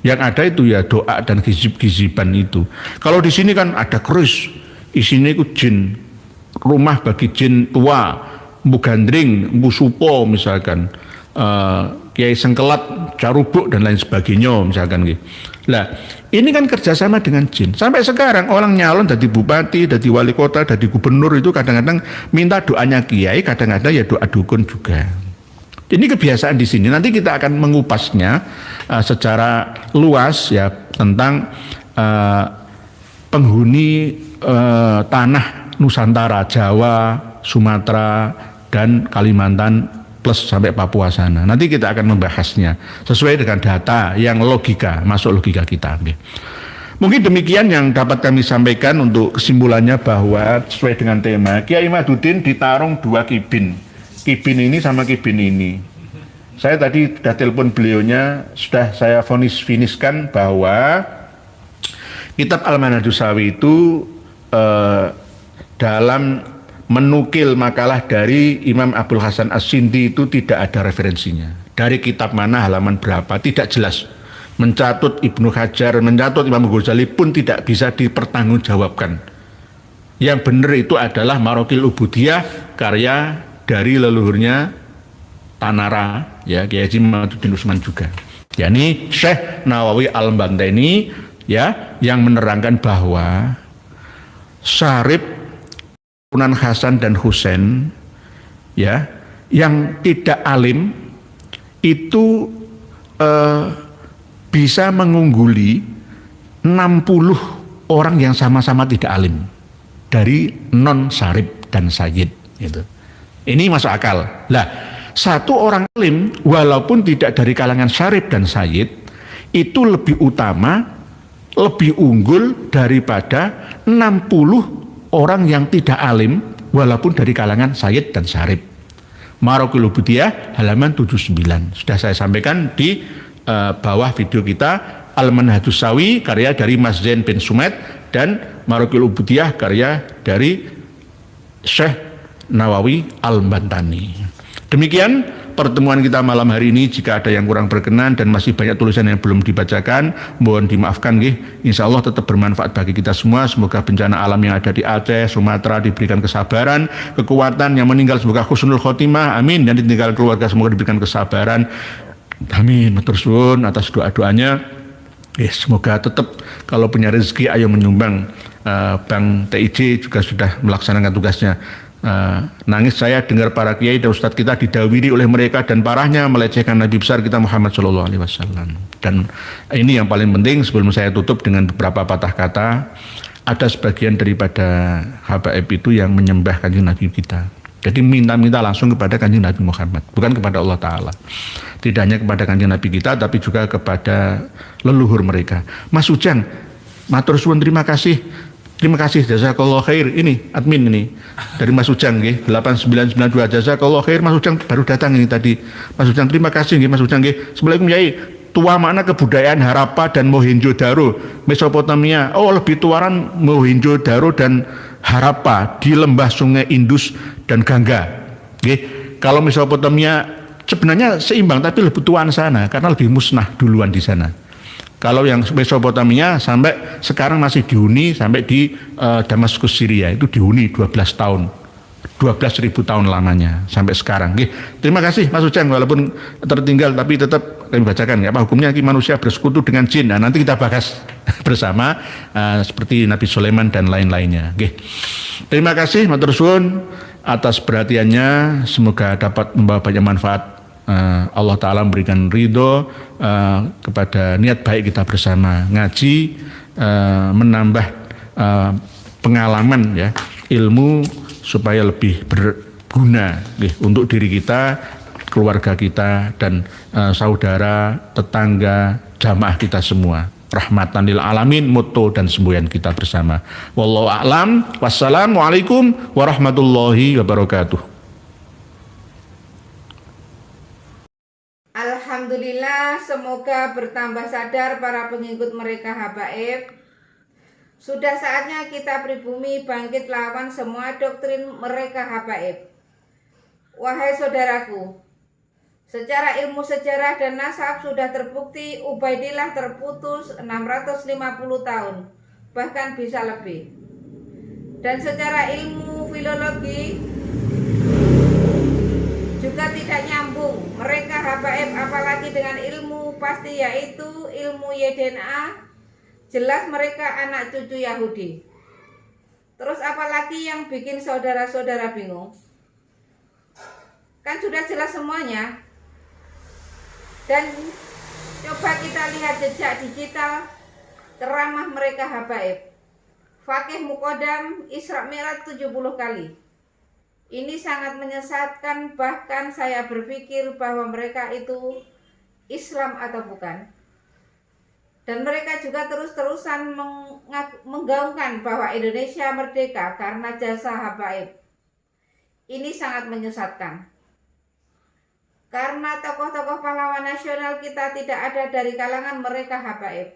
Yang ada itu ya doa dan gizib-giziban itu. Kalau di sini kan ada keris, isinya itu jin, rumah bagi jin tua, Mbu Gandring, Mbu Supo misalkan, Kiai Sengkelat, Carubuk dan lain sebagainya misalkan gitu. Lah, ini kan kerjasama dengan jin. Sampai sekarang orang nyalon jadi bupati, jadi wali kota, jadi gubernur itu kadang-kadang minta doanya kiai, kadang-kadang ya doa dukun juga. Ini kebiasaan di sini. Nanti kita akan mengupasnya secara luas ya tentang penghuni tanah Nusantara, Jawa, Sumatera dan Kalimantan plus sampai Papua sana. Nanti kita akan membahasnya sesuai dengan data yang logika, masuk logika kita. Mungkin demikian yang dapat kami sampaikan untuk kesimpulannya, bahwa sesuai dengan tema Kiai Imaduddin ditarung dua kibin. Kibin ini sama kibin ini. Saya tadi sudah telepon beliaunya, sudah saya finishkan bahwa kitab Al-Manhajus Sawi itu dalam menukil makalah dari Imam Abdul Hasan As-Sindi itu tidak ada referensinya. Dari kitab mana, halaman berapa, tidak jelas. Mencatut Ibnu Hajar, mencatut Imam Ghazali pun tidak bisa dipertanggungjawabkan. Yang benar itu adalah Marokil Ubudiyah, karya dari leluhurnya Tanara, ya, Kiai Haji Imaduddin Utsman juga. yakni Syekh Nawawi Al-Bantani, ya, yang menerangkan bahwa Syarif, Sunan Hasan dan Husain, ya, yang tidak alim itu bisa mengungguli 60 orang yang sama-sama tidak alim dari non Syarif dan Sayyid, gitu. Ini masuk akal. Lah, satu orang alim walaupun tidak dari kalangan Syarif dan Sayyid itu lebih utama, lebih unggul daripada 60 orang yang tidak alim walaupun dari kalangan Sayyid dan Syarif. Marokil Ubudiyah halaman 79. Sudah saya sampaikan di bawah video kita, Al-Manhajus Sawi karya dari Mas Zain bin Sumed dan Marokil Ubudiyah karya dari Syekh Nawawi Al-Bantani. Demikian pertemuan kita malam hari ini. Jika ada yang kurang berkenan dan masih banyak tulisan yang belum dibacakan, mohon dimaafkan nggih. Insya Allah tetap bermanfaat bagi kita semua. Semoga bencana alam yang ada di Aceh, Sumatera diberikan kesabaran, kekuatan. Yang meninggal semoga husnul khotimah, amin. Dan ditinggal keluarga semoga diberikan kesabaran, amin. Matur suwun atas doa-doanya. Semoga tetap kalau punya rezeki ayo menyumbang. Bank TIJ juga sudah melaksanakan tugasnya. Nangis saya dengar para kiai dan ustadz kita didawiri oleh mereka dan parahnya melecehkan Nabi besar kita Muhammad SAW. Dan ini yang paling penting. Sebelum saya tutup dengan beberapa patah kata, ada sebagian daripada habaib itu yang menyembah kanjeng Nabi kita Jadi minta-minta langsung kepada Kanjeng Nabi Muhammad, bukan kepada Allah Ta'ala. Tidak hanya kepada Kanjeng Nabi kita, tapi juga kepada leluhur mereka. Mas Ujang, matur suwun, terima kasih. Terima kasih, jazakallah khair. Ini admin ini dari Mas Ujang nggih, 8992, jazakallah khair. Mas Ujang baru datang ini tadi. Mas Ujang terima kasih nggih Mas Ujang nggih. Assalamualaikum Yai. Tua makna kebudayaan Harappa dan Mohenjo-daro, Mesopotamia. Oh, lebih tuaran Mohenjo-daro dan Harappa di lembah Sungai Indus dan Gangga. Nggih. Kalau Mesopotamia sebenarnya seimbang, tapi lebih tuaan sana karena lebih musnah duluan di sana. Kalau yang Mesopotamia sampai sekarang masih dihuni sampai di Damaskus Syria, itu dihuni 12 tahun. 12.000 tahun lamanya sampai sekarang. Terima kasih Mas Ujang, walaupun tertinggal tapi tetap kami bacakan ya, apa hukumnya manusia bersekutu dengan jin. Nah, nanti kita bahas bersama seperti Nabi Sulaiman dan lain-lainnya. Terima kasih matur suwun atas perhatiannya, semoga dapat membawa banyak manfaat. Allah Ta'ala memberikan ridho kepada niat baik kita bersama ngaji, menambah pengalaman ya, ilmu supaya lebih berguna untuk diri kita, keluarga kita, dan saudara, tetangga, jamaah kita semua. Rahmatan lil alamin, moto dan semboyan kita bersama. Wallahu a'lam. Wassalamualaikum warahmatullahi wabarakatuh.
Alhamdulillah, semoga bertambah sadar para pengikut mereka habaib. Sudah saatnya kita pribumi bangkit lawan semua doktrin mereka habaib. Wahai saudaraku, secara ilmu sejarah dan nasab sudah terbukti Ubaidillah terputus 650 tahun, bahkan bisa lebih. Dan secara ilmu filologi juga tidak nyambung mereka habaib, apalagi dengan ilmu pasti yaitu ilmu YDNA. Jelas mereka anak cucu Yahudi. Terus apalagi yang bikin saudara-saudara bingung? Kan sudah jelas semuanya. Dan coba kita lihat jejak digital teramah mereka habaib. Fakih Mukodam Isra Mi'raj 70 kali. Ini sangat menyesatkan, bahkan saya berpikir bahwa mereka itu Islam atau bukan. Dan mereka juga terus-terusan menggaungkan bahwa Indonesia merdeka karena jasa habaib. Ini sangat menyesatkan. Karena tokoh-tokoh pahlawan nasional kita tidak ada dari kalangan mereka habaib.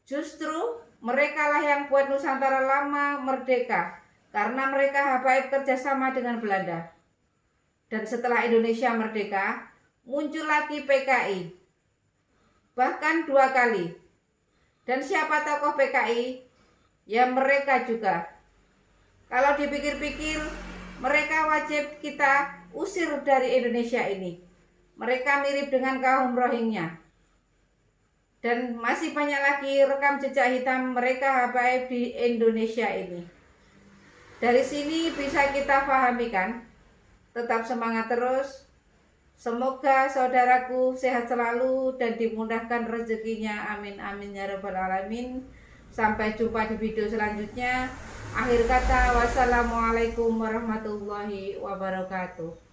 Justru merekalah yang buat Nusantara lama merdeka, karena mereka habaib kerjasama dengan Belanda. Dan setelah Indonesia merdeka, muncul lagi PKI. Bahkan 2 kali. Dan siapa tokoh PKI? Ya mereka juga. Kalau dipikir-pikir, mereka wajib kita usir dari Indonesia ini. Mereka mirip dengan kaum Rohingya. Dan masih banyak lagi rekam jejak hitam mereka habaib di Indonesia ini. Dari sini bisa kita pahami kan? Tetap semangat terus. Semoga saudaraku sehat selalu dan dimudahkan rezekinya. Amin amin ya rabbal alamin. Sampai jumpa di video selanjutnya. Akhir kata, wassalamualaikum warahmatullahi wabarakatuh.